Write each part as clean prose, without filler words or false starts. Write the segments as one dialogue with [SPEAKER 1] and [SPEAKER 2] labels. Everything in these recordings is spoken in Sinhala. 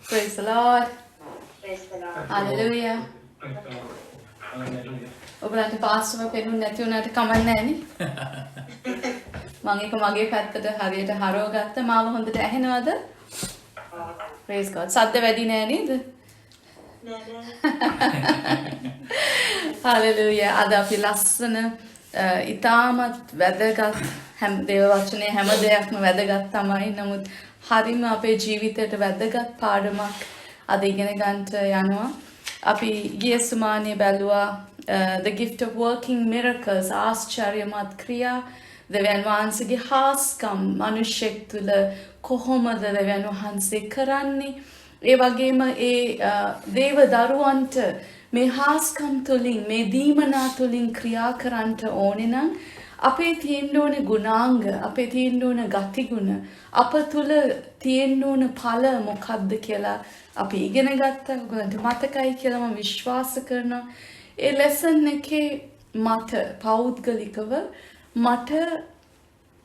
[SPEAKER 1] Praise the Lord.
[SPEAKER 2] Praise the Lord.
[SPEAKER 1] Hallelujah. ඔබලන්ට පාස්ටර්ව පෙන්නුනේ නැති වුණාට කමක් නැහැ නේ. මම ඒක මගේ පැත්තට හරියට හරව ගත්ත මාව හොඳට ඇහෙනවද? Praise God. සද්ද වැඩි නෑ නේද? Hallelujah. අද අපි ලස්සන ඊටමත් වැදගත් හැම දේව වචනේ හැම දෙයක්ම වැදගත් තමයි. නමුත් හරිම අපේ ජීවිතයට වැදගත් පාඩමක් අද ඉගෙන ගන්නට යනවා. අපි ගිය සුමානිය බැලුවා the gift of working miracles ආශ්චර්යමත් ක්‍රියා දෙවියන් වහන්සේගේ හාස්කම් මිනිසෙක් තුළ කොහොමද දෙවියන් වහන්සේ කරන්නේ ඒ වගේම ඒ දේව දරුවන්ට මේ හාස්කම් තුළින් මේ දීමනා තුළින් ක්‍රියා කරන්නට ඕනේ නම් අපේ තියෙන්න ඕනේ ගුණාංග අපේ තියෙන්න ඕනේ ගතිගුණ අප තුළ තියෙන්න ඕනේ ඵල මොකක්ද කියලා අපි ඉගෙන ගත්තා. ඔයගොල්ලන්ට මතකයි කියලා මම විශ්වාස කරනවා. ඒ ලෙසන් එකේ මට පෞද්ගලිකව මට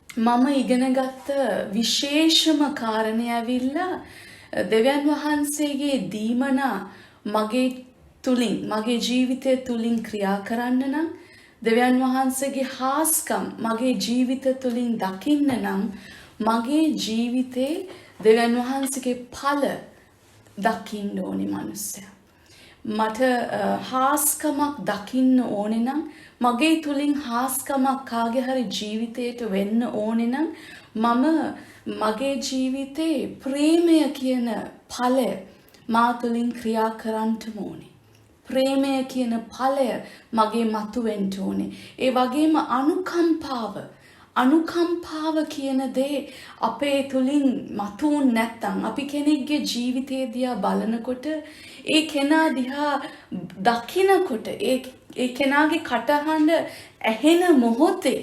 [SPEAKER 1] මම ඉගෙන ගත්ත විශේෂම කාරණේ ඇවිල්ලා දෙවියන් වහන්සේගේ දීමනා මගේ තුලින් මගේ ජීවිතය තුලින් ක්‍රියා කරන්න නම් දෙවියන් වහන්සේගේ හාස්කම් මගේ ජීවිත තුලින් දකින්න නම් මගේ ජීවිතේ දෙවියන් වහන්සේගේ ඵල දකින්න ඕනේ මනුස්සයා. මට හාස්කමක් දකින්න ඕනේ නම් මගේ තුලින් හාස්කමක් කාගේ හරි ජීවිතයට වෙන්න ඕනේ නම් මම මගේ ජීවිතේ ප්‍රේමය කියන ඵලය මා තුලින් ක්‍රියා කරන්න ඕනේ. ප්‍රේමය කියන ඵලය මගේ මතුවෙන්න ඕනේ. ඒ වගේම අනුකම්පාව කියන දේ අපේ තුලින් මතුවුන් නැත්තම් අපි කෙනෙක්ගේ ජීවිතය දිහා බලනකොට ඒ කෙනා දිහා දකිනකොට ඒ කෙනාගේ කටහඬ ඇහෙන මොහොතේ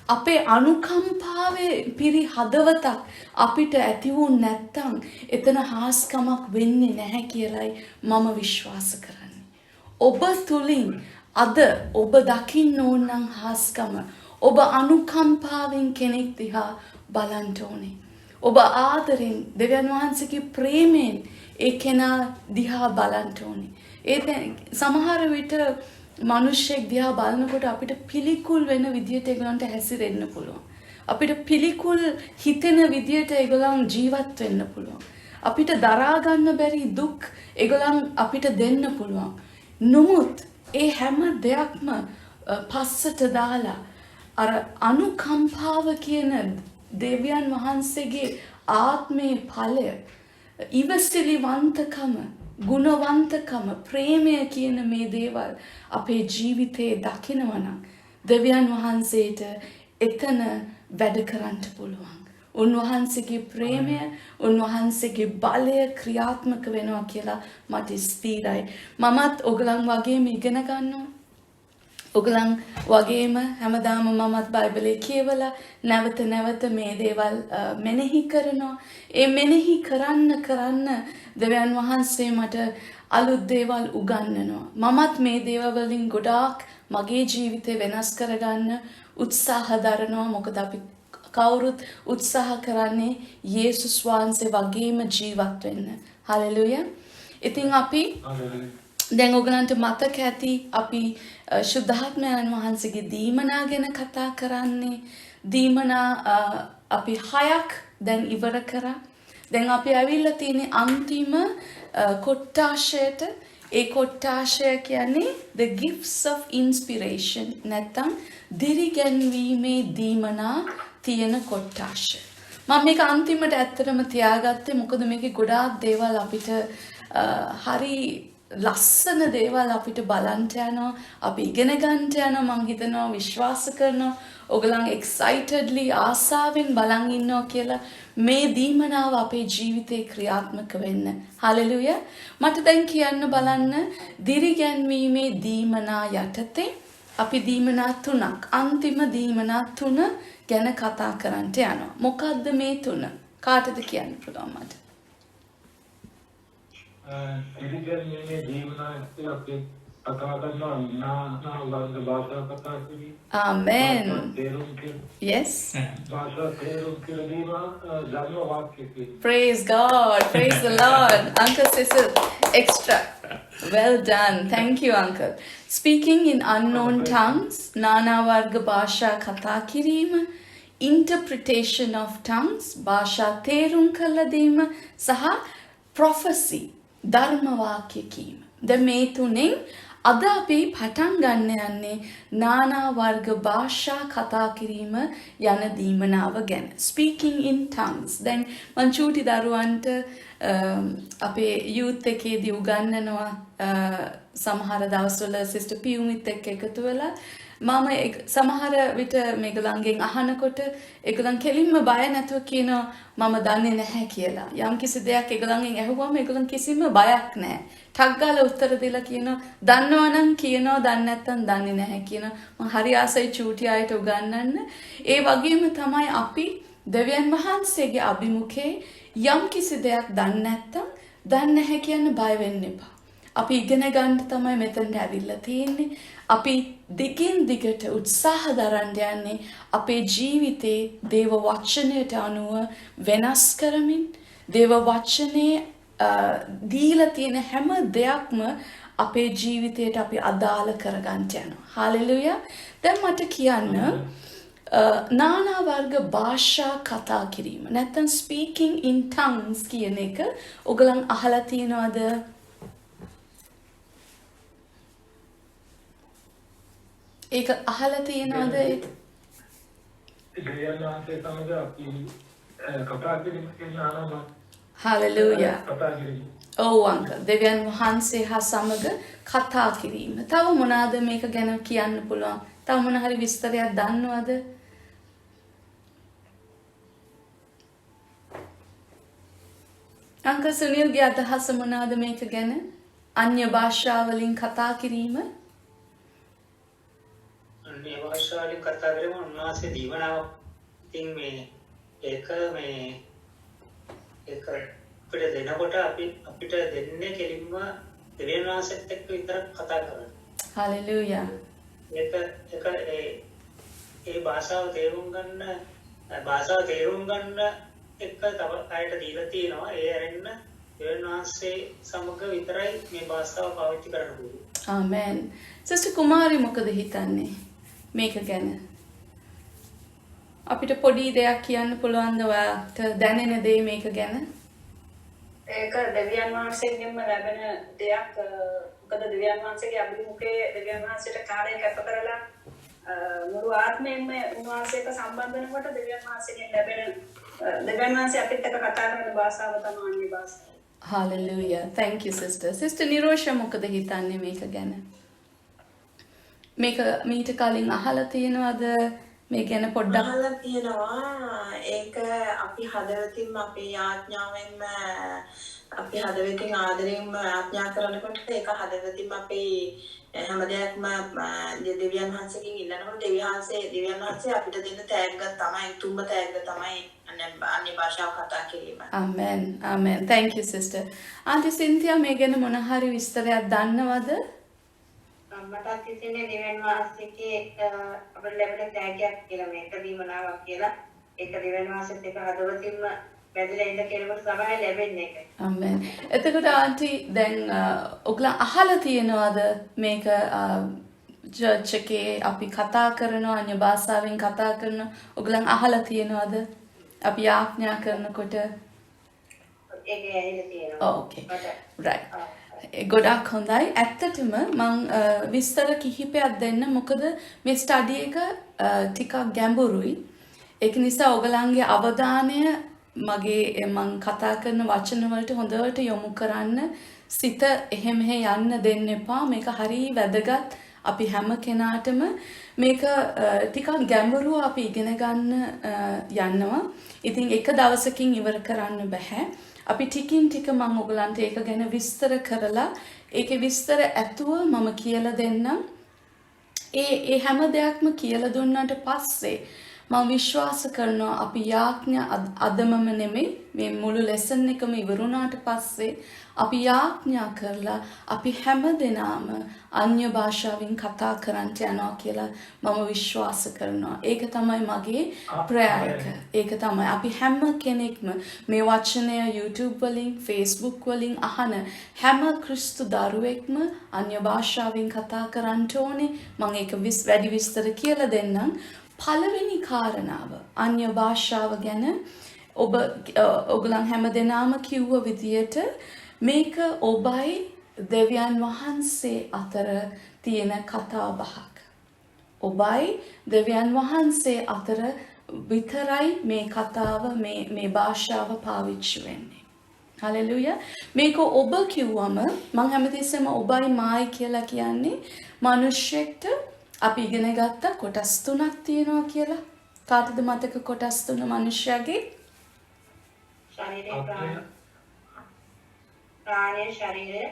[SPEAKER 1] අපේ අනුකම්පාවේ පිරි හදවතක් අපිට ඇති වුන් නැත්තම් එතන හාස්කමක් වෙන්නේ නැහැ කියලයි මම විශ්වාස කරන්නේ. ඔබ තුලින් අද ඔබ දකින්න ඕන නම් හාස්කම ඔබ අනුකම්පාවෙන් කෙනෙක් දිහා බලන්න ඕනේ. ඔබ ආදරෙන් දෙවියන් වහන්සේගේ ප්‍රේමයෙන් ඒ කෙනා දිහා බලන්න ඕනේ. ඒ සමහර විට මිනිස්සෙක් දිහා බලනකොට අපිට පිළිකුල් වෙන විදියට ඒගොල්ලන්ට හැසිරෙන්න පුළුවන්. අපිට පිළිකුල් හිතෙන විදියට ඒගොල්ලන් ජීවත් වෙන්න පුළුවන්. අපිට දරා ගන්න බැරි දුක් ඒගොල්ලන් අපිට දෙන්න පුළුවන්. නමුත් ඒ හැම දෙයක්ම පස්සට දාලා අර අනුකම්පාව කියන දෙවියන් වහන්සේගේ ආත්මේ ඵලය ඉවසිලිවන්තකම ගුණවන්තකම ප්‍රේමය කියන මේ දේවල් අපේ ජීවිතේ දකිනවා නම් දෙවියන් වහන්සේට එතන වැඩ කරන්න පුළුවන්. උන්වහන්සේගේ ප්‍රේමය උන්වහන්සේගේ බලය ක්‍රියාත්මක වෙනවා කියලා මට ස්ථිරයි. මමත් ඔයගලන් වගේම ඉගෙන ගන්නවා. ඔගලන් වගේම හැමදාම මමත් බයිබලේ කියවලා නැවත නැවත මේ දේවල් මෙනෙහි කරනවා. ඒ මෙනෙහි කරන්න දෙවියන් වහන්සේ මට අලුත් දේවල් උගන්වනවා. මමත් මේ දේවල් වලින් ගොඩාක් මගේ ජීවිතේ වෙනස් කරගන්න උත්සාහ දරනවා. මොකද අපි කවුරුත් උත්සාහ කරන්නේ යේසුස් වහන්සේ වගේම ජීවත් වෙන්න. හලෙලුයා. ඉතින් අපි දැන් ඔයගලන්ට මතක ඇති අපි ශුද්ධාත්මයන් වහන්සේගේ දීමනා ගැන කතා කරන්නේ. දීමනා අපි 6ක් දැන් ඉවර කරා. දැන් අපි ඇවිල්ලා තියෙන්නේ අන්තිම කොට්ටාශයට. ඒ කොට්ටාශය කියන්නේ the gifts of inspiration නැත්නම් දිරිගැන්වීමේ දීමනා තියෙන කොට්ටාශය. මම මේක අන්තිමට ඇත්තටම තියාගත්තේ මොකද මේකේ ගොඩාක් දේවල් අපිට හරි ලස්සන දේවල් අපිට බලන්න යනවා අපි ඉගෙන ගන්න යනවා මම හිතනවා විශ්වාස කරනවා ඔයගලන් එක්සයිටඩ්ලි ආසාවෙන් බලන් ඉන්නවා කියලා මේ දීමනාව අපේ ජීවිතේ ක්‍රියාත්මක වෙන්න. හලෙලුයා. මට දැන් කියන්න බලන්න දිරිගැන්වීමේ දීමනා යටතේ අපි දීමනා 3ක් අන්තිම දීමනා 3 ගැන කතා කරන්න යනවා. මොකද්ද මේ 3? කාටද කියන්න පුළුවන් මට?
[SPEAKER 3] දිරිගැන්වීමේ දීමනා අපේ
[SPEAKER 1] Amen. Yes. Praise God. Praise the Lord. Uncle Cecil, extra. Well done. Thank you, Uncle. Speaking in unknown tongues, Nana Varga Bhasha Katha Kirima, interpretation of tongues, Bhasha Terun Kaladima, Saha, prophecy, Dharma Vakya Kima. The මේ තුනෙන් අද අපි පටන් ගන්න යන්නේ නානා වර්ග භාෂා කතා කිරීම යන දීමනාව ගැන. Speaking in tongues. දැන් මං චූටි දරුවන්ට අපේ youth එකේදී උගන්වනවා සමහර දවස්වල සිස්ටර් පියුමිත් එක්ක එකතු වෙලා මම සමහර විට මේගොල්ලන්ගෙන් අහනකොට ඒගොල්ලන් කෙලින්ම බය නැතුව කියනවා මම දන්නේ නැහැ කියලා. යම් කිසි දෙයක් ඒගොල්ලන්ගෙන් ඇහුවම ඒගොල්ලන් කිසිම බයක් නැහැ. ටක් ගාලා උත්තර දීලා කියනවා දන්නවනම් කියනවා දන්නේ නැත්නම් දන්නේ නැහැ කියනවා. මම හරි ආසයි චූටි අයට උගන්වන්න. ඒ වගේම තමයි අපි දෙවියන් වහන්සේගේ අභිමුඛේ යම් කිසි දෙයක් දන්නේ නැත්නම් දන්නේ නැහැ කියන්න බය වෙන්න එපා. අපි ඉගෙන ගන්න තමයි මෙතනට ඇවිල්ලා තියෙන්නේ. අපි දිගින් දිගට උත්සාහ දරන්න යන්නේ අපේ ජීවිතේ දේව වචනයට අනුව වෙනස් කරමින් දේව වචනේ දීලා තියෙන හැම දෙයක්ම අපේ ජීවිතයට අපි අදාළ කරගන්න යනවා. හalleluya. දැන් මට කියන්න නානා වර්ග භාෂා කතා කිරීම නැත්නම් speaking in tongues කියන එක ඔයගලන් අහලා තියෙනවද? ඒක අහලා තියෙනවද? Hallelujah. ඔව් අංකල්. දෙවියන් වහන්සේ හා සමග කතා කිරීම. තව මොනවාද මේක ගැන කියන්න පුළුවන්? තව මොන හරි විස්තරයක් දන්නවද? අංකල් සුනිල්ගේ අදහස මොනවාද මේක ගැන? අන්‍ය භාෂාවලින් කතා කිරීම?
[SPEAKER 2] අන්‍ය භාෂාවලින් කතා කිරීම උන්වහන්සේ දීවනාව. ඉතින් මේ ඒක අපිට දෙනකොට අපිට දෙන්නේ කෙලින්ම දෙවියන් වහන්සේත් එක්ක විතරක් කතා කරන්න.
[SPEAKER 1] Hallelujah.
[SPEAKER 2] ඒක ඒ භාෂාව තේරුම් ගන්න එක තව අයට දීලා තියෙනවා. ඒ අරින්න දෙවියන් වහන්සේ සමග විතරයි මේ භාෂාව පාවිච්චි කරන්න පුළුවන්.
[SPEAKER 1] Amen. Sister Kumari මොකද හිතන්නේ මේක ගැන? අපිට පොඩි දෙයක් කියන්න පුළුවන්ද ඔයාට දැනෙන දේ මේක ගැන?
[SPEAKER 3] ඒක දෙවියන් වහන්සේගෙන්ම ලැබෙන දෙයක්. මොකද දෙවියන් වහන්සේගේ අභිමුඛයේ දෙවියන් වහන්සේට කාලය කැප කරලා මුළු ආත්මයෙන්ම උන්වහන්සේට සම්බන්ධ වෙනකොට දෙවියන් වහන්සේගෙන් ලැබෙන දෙවියන් වහන්සේ අපිට එක්ක කතා කරන භාෂාව තමයි අන්‍ය භාෂාව.
[SPEAKER 1] Hallelujah. Thank you sister. Sister Nirosha මොකද හිතන්නේ මේක ගැන? මේක මීට කලින් අහලා තියෙනවද? මේ ගැන පොඩ්ඩක්
[SPEAKER 4] අහලා තියෙනවා. ඒක අපි හදවතින්ම අපේ ආඥාවෙන්ම අපි හදවතින් ආදරෙන්ම ආඥා කරනකොට ඒක හදවතින්ම අපේ හැම දෙයක්ම දෙවියන් වහන්සේගෙන් ඉල්ලනකොට දෙවියන් වහන්සේ අපිට දෙන තෑග්ගක් තමයි තුම්බ තෑග්ග තමයි අන්‍ය භාෂාව කතා කිරීම.
[SPEAKER 1] Amen. Amen. Thank you sister. Auntie Cynthia මේ ගැන මොන හරි විස්තරයක් දන්නවද?
[SPEAKER 3] මටත් හිතෙන්නේ දෙවියන් වහන්සේගේ අපිට ලැබෙන තෑග්ගයක් කියලා මේක දීමනාවක් කියලා. ඒක දෙවියන් වහන්සේත් එක්ක හදවතින්ම බැඳලා ඉන්න කෙනෙකුට තමයි ලැබෙන්නේ ඒක.
[SPEAKER 1] Amen. එතකොට ආන්ටි දැන් ඔයගලා අහලා තියෙනවද මේක චර්ච් එකේ අපි කතා කරනවා අන්‍ය භාෂාවෙන් කතා කරනවා ඔයගලන් අහලා තියෙනවද? අපි ආඥා කරනකොට
[SPEAKER 3] ඒක ඇහිලා තියෙනවා.
[SPEAKER 1] Okay. Right. ගොඩක් හොඳයි. ඇත්තටම මං විස්තර කිහිපයක් දෙන්න මොකද මේ ස්ටඩි එක ටිකක් ගැඹුරුයි. ඒක නිසා ඔයගලන්ගේ අවධානය මං කතා කරන වචන වලට හොඳට යොමු කරන්න. සිත එහෙ මෙහෙ යන්න දෙන්න එපා. මේක හරිය වැදගත්. අපි හැම කෙනාටම මේක ටිකක් ගැඹුරුව අපි ඉගෙන ගන්න යනවා. ඉතින් එක දවසකින් ඉවර කරන්න බෑ. අපි ටිකින් ටික මම ඔයගලන්ට ඒක ගැන විස්තර කරලා ඒකේ විස්තර ඇතුව මම කියලා දෙන්නම්. ඒ හැම දෙයක්ම කියලා දුන්නාට පස්සේ මම විශ්වාස කරනවා අපි යාඥා අදමම නෙමෙයි මේ මුළු ලෙසන් එකම ඉවරුණාට පස්සේ අපි යාඥා කරලා අපි හැමදෙනාම අන්‍ය භාෂාවෙන් කතා කරන්න යනවා කියලා මම විශ්වාස කරනවා. ඒක තමයි මගේ ප්‍රායක. ඒක තමයි අපි හැම කෙනෙක්ම මේ වචනය YouTube වලින් Facebook වලින් අහන හැම ක්‍රිස්තු දරුවෙක්ම අන්‍ය භාෂාවෙන් කතා කරන්න ඕනේ. මම ඒක වැඩි විස්තර කියලා දෙන්නම්. පළවෙනි කාරණාව අන්‍ය භාෂාව ගැන ඔගලන් හැමදෙනාම කිව්ව විදියට මේක ඔබයි දෙවියන් වහන්සේ අතර තියෙන කතා බහක්. ඔබයි දෙවියන් වහන්සේ අතර විතරයි මේ කතාව මේ භාෂාව පාවිච්චි වෙන්නේ. හලෙලුයා. මේක ඔබ කිව්වම මම හැමතිස්සෙම ඔබයි මායි කියලා කියන්නේ මිනිස්සෙක්ට අපි ඉගෙන ගත්ත කොටස් තුනක් තියෙනවා කියලා. කාටද මතක කොටස් තුන මිනිස්යාගේ?
[SPEAKER 4] ශරීරය ප්‍රාණය ශරීරය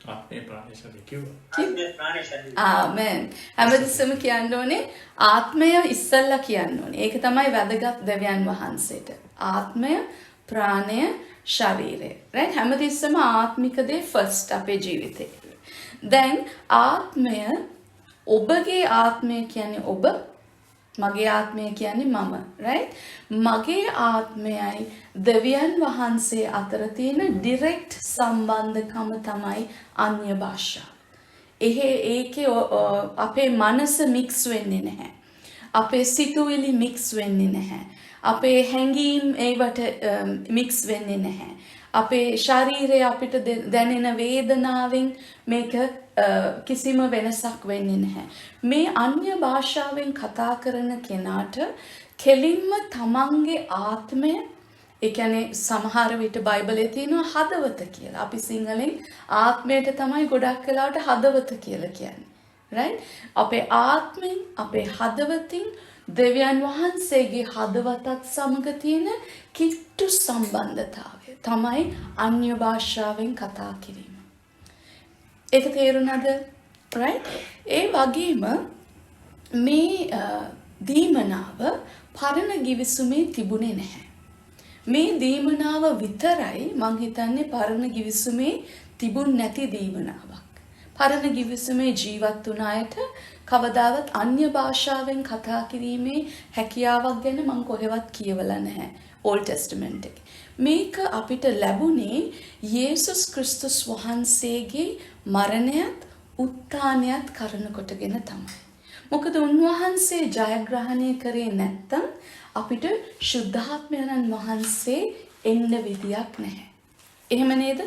[SPEAKER 5] ආත්මය ප්‍රාණය ශරීරය කිව්වා.
[SPEAKER 2] ප්‍රාණය ශරීරය.
[SPEAKER 1] ආමෙන්. හැමතිස්සෙම කියන්න ඕනේ ආත්මය ඉස්සල්ලා කියන්න ඕනේ. ඒක තමයි වැදගත් දෙවියන් වහන්සේට. ආත්මය, ප්‍රාණය, ශරීරය. right? හැමතිස්සෙම ආත්මික දේ ෆස්ට් අපේ ජීවිතේ. දැන් ආත්මය ඔබගේ ආත්මය කියන්නේ ඔබ, මගේ ආත්මය කියන්නේ මම, right? මගේ ආත්මයයි දෙවියන් වහන්සේ අතර තියෙන ඩිරෙක්ට් සම්බන්ධකම තමයි අන්‍ය භාෂාව. ඒකේ අපේ මනස මික්ස් වෙන්නේ නැහැ. අපේ සිතුවිලි මික්ස් වෙන්නේ නැහැ. අපේ හැඟීම් ඒවට මික්ස් වෙන්නේ නැහැ. අපේ ශරීරය අපිට දැනෙන වේදනාවෙන් මේක කිසිම වෙනසක් වෙන්නේ නැහැ. මේ අන්‍ය භාෂාවෙන් කතා කරන කෙනාට කෙලින්ම තමන්ගේ ආත්මය, ඒ කියන්නේ සමහර විට බයිබලයේ තියෙනවා හදවත කියලා. අපි සිංහලෙන් ආත්මයට තමයි ගොඩක් වෙලාවට හදවත කියලා කියන්නේ. right? අපේ ආත්මෙන්, අපේ හදවතින් දෙවියන් වහන්සේගේ හදවතත් සමග තියෙන කිට්ටු සම්බන්ධතාවය තමයි අන්‍ය භාෂාවෙන් කතා කිරීම. ඒක තේරුණාද? right? ඒ වගේම මේ දීමනාව පරණ ගිවිසුමේ තිබුණේ නැහැ. මේ දීමනාව විතරයි මං හිතන්නේ පරණ ගිවිසුමේ තිබුණ නැති දීමනාවක්. පරණ ගිවිසුමේ ජීවත් වුණ අයට කවදාවත් අන්‍ය භාෂාවෙන් කතා කිරීමේ හැකියාවක් ගැන මං කොහෙවත් කියවලා නැහැ ඕල්ඩ් ටෙස්ටමන්ට් එකේ. මේක අපිට ලැබුණේ යේසුස් ක්‍රිස්තුස් වහන්සේගේ මරණයත් උත්ථානයත් කරන කොටගෙන තමයි. මොකද උන්වහන්සේ ජයග්‍රහණය කරේ නැත්තම් අපිට ශුද්ධාත්මයන් වහන්සේ එන්න විදියක් නැහැ. එහෙම නේද?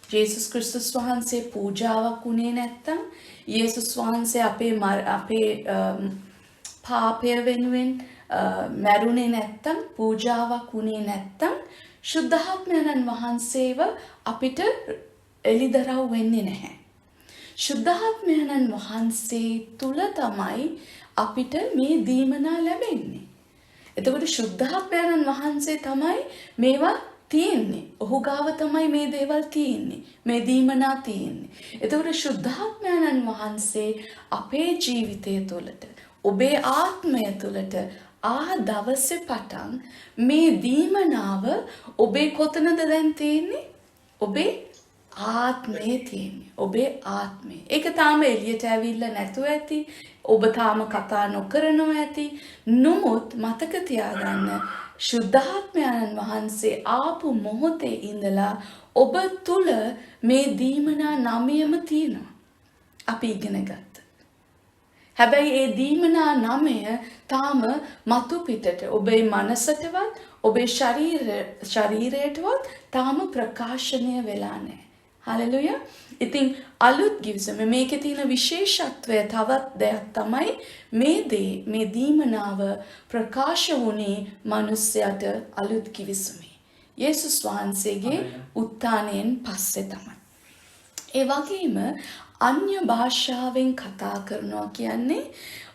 [SPEAKER 1] යේසුස් ක්‍රිස්තුස් වහන්සේ පූජාවක් වුණේ නැත්තම්, යේසුස් වහන්සේ අපේ පාපය වෙනුවෙන් මැරුණේ නැත්තම්, පූජාවක් වුණේ නැත්තම් ශුද්ධාත්මයන් වහන්සේව අපිට එළිදරව් වෙන්නේ නැහැ. ශුද්ධාත්මයන් වහන්සේ තුල තමයි අපිට මේ දීමනා ලැබෙන්නේ. එතකොට ශුද්ධාත්මයන් වහන්සේ තමයි මේවා තියෙන්නේ. ඔහු ගාව තමයි මේ දේවල් තියෙන්නේ. මේ දීමනා තියෙන්නේ. එතකොට ශුද්ධාත්මයන් වහන්සේ අපේ ජීවිතය තුළට, ඔබේ ආත්මය තුළට දවසේ පටන් මේ දීමනාව ඔබේ කොතනද දැන් තියෙන්නේ? ඔබේ ආත්මයේ තියෙන්නේ. ඔබේ ආත්මය. ඒක තාම එළියට ඇවිල්ලා නැතුව ඇති. ඔබ තාම කතා නොකරනවා ඇති. නමුත් මතක තියාගන්න ශුද්ධාත්මයන් වහන්සේ ආපු මොහොතේ ඉඳලා ඔබ තුල මේ දීමනා 9ම තියෙනවා. අපි ඉගෙන ගත්ත. හැබැයි ඒ දීමනා 9 තාම මතු පිටට ඔබේ මනසටවත් ඔබේ ශරීරයටවත් තාම ප්‍රකාශනය වෙලා නැහැ. හලෙලුයා. ඉතින් අලුත් ගිවිසුම මේකේ තියෙන විශේෂත්වය තවත් දෙයක් තමයි මේ දීමනාව ප්‍රකාශ වුණේ මිනිස්යාට අලුත් ගිවිසුමේ. යේසුස් වහන්සේගේ උත්ථානයෙන් පස්සේ තමයි. ඒ වගේම අන්‍ය භාෂාවෙන් කතා කරනවා කියන්නේ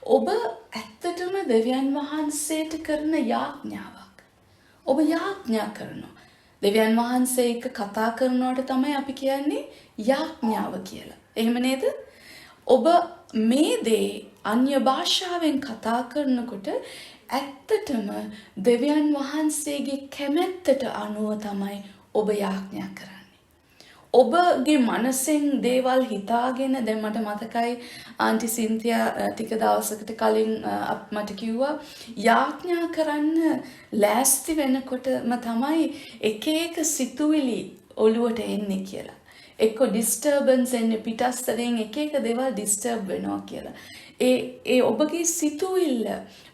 [SPEAKER 1] ඔබ ඇත්තටම දෙවියන් වහන්සේට කරන යාඥාවක්. ඔබ යාඥා කරනවා. දෙවියන් වහන්සේ එක්ක කතා කරනවට තමයි අපි කියන්නේ යාඥාව කියලා. එහෙම නේද? ඔබ මේ දේ අන්‍ය භාෂාවෙන් කතා කරනකොට ඇත්තටම දෙවියන් වහන්සේගේ කැමැත්තට අනුව තමයි ඔබ යාඥා කරන්නේ. ඔබගේ මනසෙන් දේවල් හිතාගෙන දැන් මට මතකයි ආන්ටි සින්තියා ටික දවසකට කලින් මට කිව්වා යාඥා කරන්න ලෑස්ති වෙනකොටම තමයි එක එක සිතුවිලි ඔළුවට එන්නේ කියලා. එක්ක ඩිස්ටර්බන්ස් එන්නේ පිටස්තරෙන් එක එක දේවල් ඩිස්ටර්බ් වෙනවා කියලා. ඒ ඔබගේ සිතුවිල්ල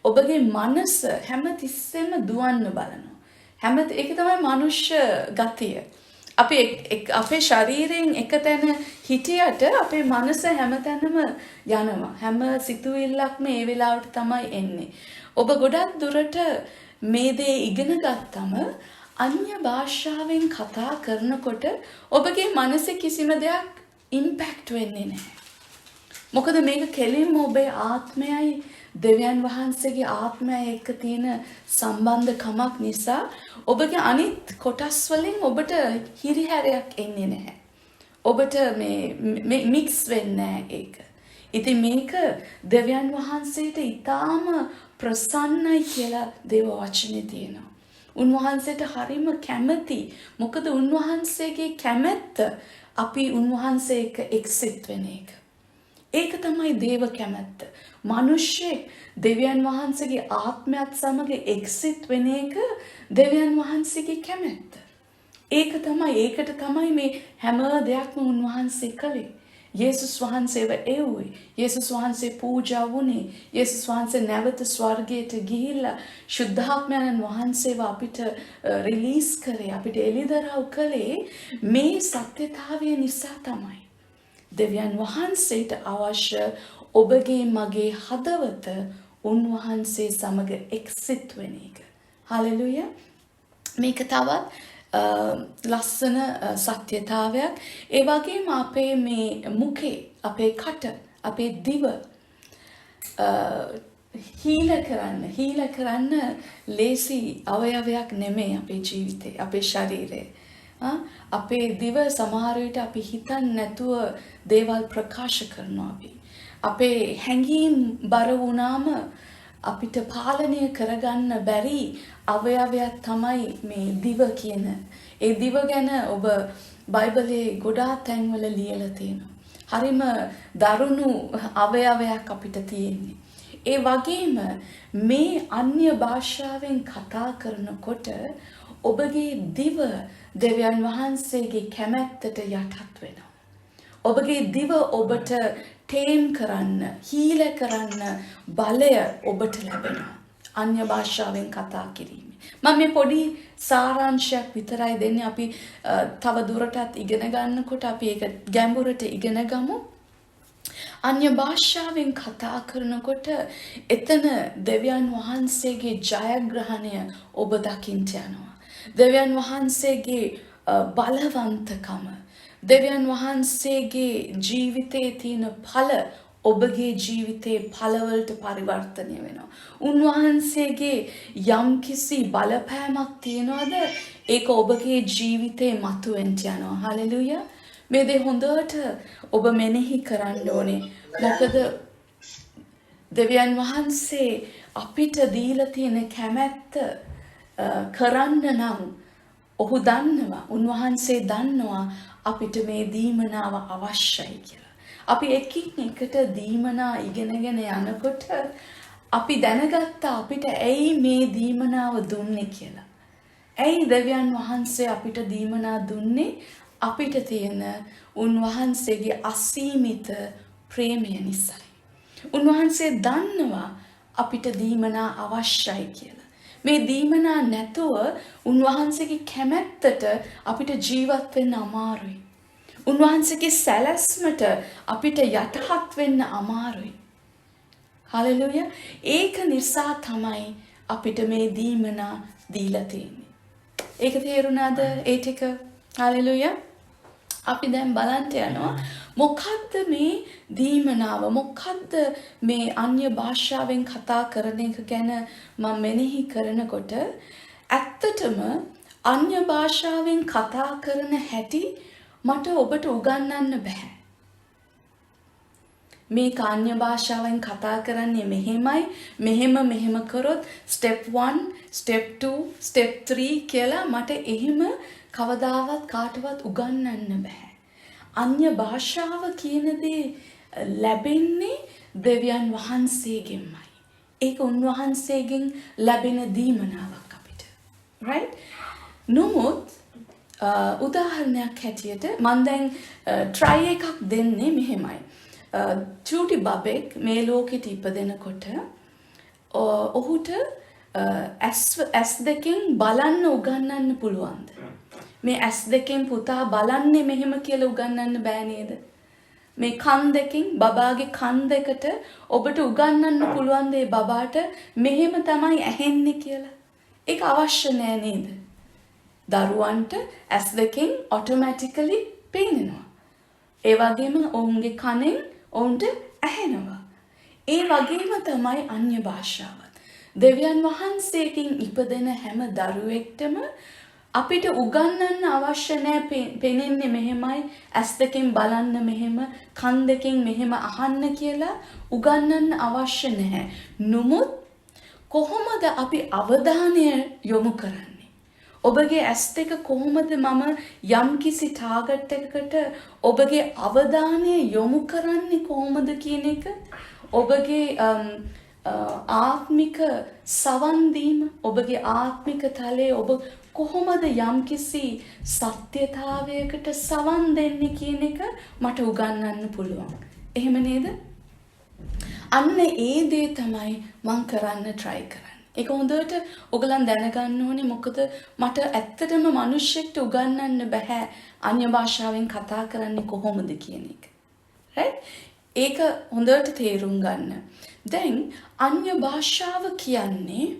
[SPEAKER 1] ඔබගේ මනස හැමතිස්සෙම දුවන්න බලනවා. ඒක තමයි මනුෂ්‍ය ගතිය. අපේ ශරීරයෙන් එක තැන හිටියට අපේ මනස හැමතැනම යනවා. හැම සිතුවිල්ලක්ම ඒ වෙලාවට තමයි එන්නේ. ඔබ ගොඩක් දුරට මේ දේ ඉගෙන ගත්තම අන්‍ය භාෂාවෙන් කතා කරනකොට ඔබගේ මනසේ කිසිම දෙයක් ඉම්පැක්ට් වෙන්නේ නැහැ. මොකද මේක කෙලින්ම ඔබේ ආත්මයයි දෙවියන් වහන්සේගේ ආත්මයයි එක්ක තියෙන සම්බන්ධකමක් නිසා ඔබගේ අනිත් කොටස් වලින් ඔබට හිරිහැරයක් එන්නේ නැහැ. ඔබට මේ මික්ස් වෙන්නේ නැහැ ඒක. ඉතින් මේක දෙවියන් වහන්සේට ඊටාම ප්‍රසන්නයි කියලා දේව වචනේ තියෙනවා. උන්වහන්සේට හරිම කැමති. මොකද උන්වහන්සේගේ කැමැත්ත අපි උන්වහන්සේ එක්ක එක්සිට් වෙන එක. ඒක තමයි දේව කැමැත්ත. මිනිස්සෙක් දෙවියන් වහන්සේගේ ආත්මයත් සමග එක්සිට් වෙන එක දෙවියන් වහන්සේගේ කැමැත්ත. ඒකට තමයි මේ හැම දෙයක්ම උන්වහන්සේ කළේ. යේසුස් වහන්සේව එව්වේ. යේසුස් වහන්සේ පූජා වුණේ. යේසුස් වහන්සේ නැවත ස්වර්ගයට ගිහිල්ලා ශුද්ධාත්මයන් වහන්සේව අපිට රිලීස් කරේ. අපිට එළිදරව් කළේ මේ සත්‍යතාවය නිසා තමයි. දෙවියන් වහන්සේට අවශ්‍ය ඔබගේ මගේ හදවත උන්වහන්සේ සමග එක්සිට් වෙන එක. හලෙලුයා. මේක තවත් ලස්සන සත්‍යතාවයක්. ඒ වගේම අපේ මේ මුඛේ, අපේ කට, අපේ දිව හීල කරන්න ලේසි අවයවයක් නෙමෙයි අපේ ජීවිතේ, අපේ ශරීරේ. අපේ දිව සමහර විට අපි හිතන්නේ නැතුව දේවල් ප්‍රකාශ කරනවා අපි. අපේ හැඟීම් බර වුණාම අපිට පාලනය කරගන්න බැරි අවයවයක් තමයි මේ දිව කියන. ඒ දිව ගැන ඔබ බයිබලයේ ගොඩාක් තැන්වල ලියලා තියෙනවා. හරිම දරුණු අවයවයක් අපිට තියෙන්නේ. ඒ වගේම මේ අන්‍ය භාෂාවෙන් කතා කරනකොට ඔබගේ දිව දෙවියන් වහන්සේගේ කැමැත්තට යටත් වෙනවා. ඔබගේ දිව ඔබට තේම් කරන්න, හීල කරන්න බලය ඔබට ලැබෙනවා. අන්‍ය භාෂාවෙන් කතා කිරීම. මම මේ පොඩි සාරාංශයක් විතරයි දෙන්නේ. අපි තව දුරටත් ඉගෙන ගන්නකොට අපි ඒක ගැඹුරට ඉගෙන ගමු. අන්‍ය භාෂාවෙන් කතා කරනකොට එතන දෙවියන් වහන්සේගේ ජයග්‍රහණය ඔබ දකින්න යනවා. දෙවියන් වහන්සේගේ බලවන්තකම, දෙවියන් වහන්සේගේ ජීවිතයේ තියෙන ඵල ඔබගේ ජීවිතයේ ඵලවලට පරිවර්තනය වෙනවා. උන්වහන්සේගේ යම්කිසි බලපෑමක් තියනවාද ඒක ඔබගේ ජීවිතේ මතුවෙන්න යනවා. හලෙලුයා. මේ දේ හොඳට ඔබ මෙනෙහි කරන්න ඕනේ. මොකද දෙවියන් වහන්සේ අපිට දීලා තියෙන කැමැත්ත කරන්න නම් ඔහු දන්නවා, උන්වහන්සේ දන්නවා අපිට මේ දීමනාව අවශ්‍යයි කියලා. අපි එකින් එකට දීමනා ඉගෙනගෙන යනකොට අපි දැනගත්තා අපිට ඇයි මේ දීමනාව දුන්නේ කියලා. ඇයි දෙවියන් වහන්සේ අපිට දීමනා දුන්නේ? අපිට තියෙන උන්වහන්සේගේ අසීමිත ප්‍රේමය නිසායි. උන්වහන්සේ දන්නවා අපිට දීමනා අවශ්‍යයි කියලා. මේ දීමනා නැතුව උන්වහන්සේගේ කැමැත්තට අපිට ජීවත් වෙන්න අමාරුයි. උන්වහන්සේගේ සැලැස්මට අපිට යටහත් වෙන්න අමාරුයි. හලෙලුයා. ඒක නිසා තමයි අපිට මේ දීමනා දීලා තියෙන්නේ. ඒක තේරුණාද? ඒ ටික. හලෙලුයා. අපි දැන් බලන්න යනවා මොකද්ද මේ දීමනාව? මොකද්ද මේ අන්‍ය භාෂාවෙන් කතා කරන එක ගැන මම මෙනෙහි කරනකොට ඇත්තටම අන්‍ය භාෂාවෙන් කතා කරන හැටි මට ඔබට උගන්වන්න බෑ. මේ කාන්‍ය භාෂාවෙන් කතා කරන්නේ මෙහෙමයි මෙහෙම කරොත් step 1 step 2 step 3 කියලා මට එහෙම කවදාවත් කාටවත් උගන්වන්න බෑ. අන්‍ය භාෂාව කියන දේ ලැබෙන්නේ දෙවියන් වහන්සේගෙන්මයි. ඒක උන්වහන්සේගෙන් ලැබෙන දීමනාවක් අපිට. right? නමුත් උදාහරණයක් හැටියට මම දැන් try එකක් දෙන්නේ මෙහෙමයි. චූටි බබෙක් මේ ලෝකෙට ඉපදෙනකොට ඔහුට ඇස් දෙකෙන් බලන්න උගන්වන්න පුළුවන්ද? මේ ඇස් දෙකෙන් පුතා බලන්නේ මෙහෙම කියලා උගන්වන්න බෑ නේද? මේ කන් දෙකෙන් බබාගේ කන් දෙකට ඔබට උගන්වන්න පුළුවන් දේ බබාට මෙහෙම තමයි ඇහෙන්නේ කියලා. ඒක අවශ්‍ය නෑ නේද? දරුවන්ට ඇස් දෙකෙන් ඔටෝමැටිකලි පේනවා. ඒ වගේම ඔවුන්ගේ කනෙන් ඔවුන්ට ඇහෙනවා. ඒ වගේම තමයි අන්‍ය භාෂාවත්. දෙවියන් වහන්සේකින් ඉපදෙන හැම දරුවෙක්ටම අපිට උගන්වන්න අවශ්‍ය නැහැ පෙනෙන්නේ මෙහෙමයි ඇස් දෙකෙන් බලන්න මෙහෙම කන් දෙකෙන් මෙහෙම අහන්න කියලා උගන්වන්න අවශ්‍ය නැහැ. නමුත් කොහොමද අපි අවධානය යොමු කරන්නේ? ඔබගේ ඇස් දෙක කොහොමද මම යම්කිසි ටාගට් එකකට ඔබගේ අවධානය යොමු කරන්නේ කොහොමද කියන එක ඔබගේ ආත්මික සවන් දීම ඔබගේ ආත්මික තලයේ ඔබ කොහොමද යම්කිසි සත්‍යතාවයකට සවන් දෙන්නේ කියන එක මට උගන්වන්න පුළුවන්. එහෙම නේද? අන්න ඒ දේ තමයි මම කරන්න try කරන්නේ. ඒක හොඳට ඔයගලන් දැනගන්න ඕනේ මොකද මට ඇත්තටම මිනිස්සෙක්ට උගන්වන්න බෑ අන්‍ය භාෂාවෙන් කතා කරන්නේ කොහොමද කියන එක. right? ඒක හොඳට තේරුම් ගන්න. දැන් අන්‍ය භාෂාව කියන්නේ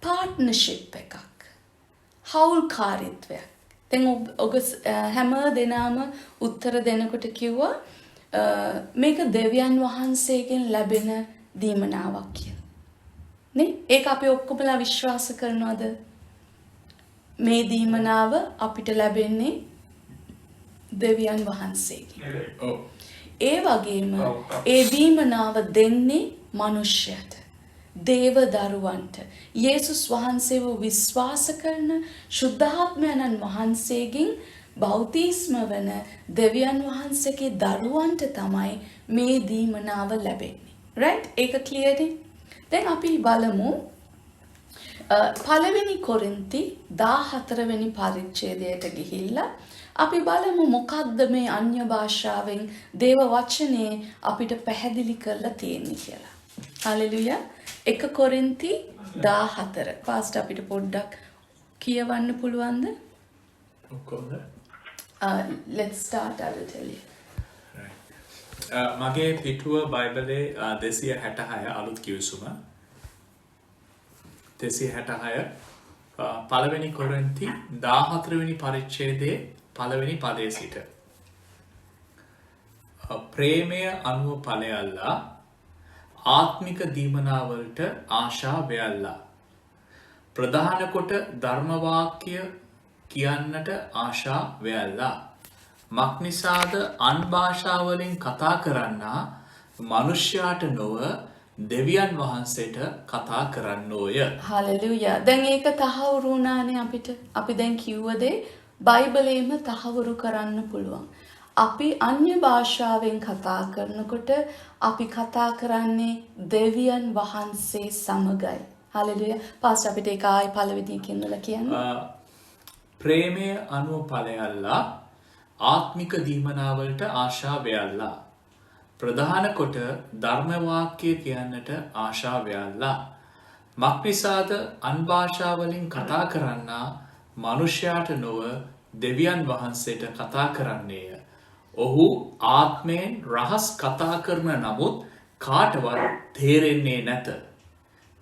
[SPEAKER 1] පාර්ට්නර්ෂිප් එකක්. හවුල්කාරීත්වයක්. දැන් ඔබ හැම දෙනාම උත්තර දෙනකොට කිව්වා මේක දෙවියන් වහන්සේගෙන් ලැබෙන දීමනාවක් කියලා. නේ? ඒක අපි ඔක්කොමලා විශ්වාස කරනවද? මේ දීමනාව අපිට ලැබෙන්නේ දෙවියන් වහන්සේගෙන්. ඒ වගේම ඒ දීමනාව දෙන්නේ මිනිස්යාට. දේව දරුවන්ට යේසුස් වහන්සේව විශ්වාස කරන ශුද්ධාත්මයන්න් වහන්සේගෙන් බෞතිස්ම වන දෙවියන් වහන්සේගේ දරුවන්ට තමයි මේ දීමනාව ලැබෙන්නේ. right? ඒක clear නේ? දැන් අපි බලමු පළවෙනි කොරින්ති 14 වෙනි පරිච්ඡේදයට ගිහිල්ලා අපි බලමු මොකක්ද මේ අන්‍ය භාෂාවෙන් දේව වචනේ අපිට පැහැදිලි කරලා තියෙන්නේ කියලා. හලෙලුයා. 1 කොරින්ති 14. ෆාස්ට් අපිට පොඩ්ඩක් කියවන්න පුළුවන්ද?
[SPEAKER 5] ඔක්කොද?
[SPEAKER 1] Let's start. I will tell you.
[SPEAKER 5] මගේ පිටුව බයිබලේ 266 අලුත් කිවිසුම 266 පළවෙනි කොරින්ති 14 වෙනි පරිච්ඡේදයේ පළවෙනි පදයේ සිට ප්‍රේමය අනුව ඵලයල්ලා ආත්මික දීමනාවලට ආශා වෙයල්ලා ප්‍රධාන කොට ධර්ම වාක්‍ය කියන්නට ආශා වෙයල්ලා මක්නිසාද අන් භාෂාවලින් කතා කරන්නා මනුෂ්‍යයාට නොව දෙවියන් වහන්සේට කතා කරන්නෝය.
[SPEAKER 1] හලෙලුයා. දැන් ඒක තහවුරු වුණානේ අපිට. අපි දැන් කිව්ව දේ බයිබලෙම තහවුරු කරන්න පුළුවන්. අපි අන්‍ය භාෂාවෙන් කතා කරනකොට අපි කතා කරන්නේ දෙවියන් වහන්සේ සමගයි. හලෙලුයා. පාස් අපිට ඒක ආයි පළවෙනි කියන්නලා කියන්න.
[SPEAKER 5] ප්‍රේමය අනුව ඵලයල්ලා ආත්මික දීමනාවලට ආශා වෙයල්ලා ප්‍රධාන කොට ධර්ම වාක්‍ය කියන්නට ආශා වෙයල්ලා මක්නිසාද අන් භාෂාවලින් කතා කරන්නා මනුෂ්‍යයාට නොව දෙවියන් වහන්සේට කතා කරන්නේය. ඔහු ආත්මයෙන් රහස් කතා කරන නමුත් කාටවත් තේරෙන්නේ නැත.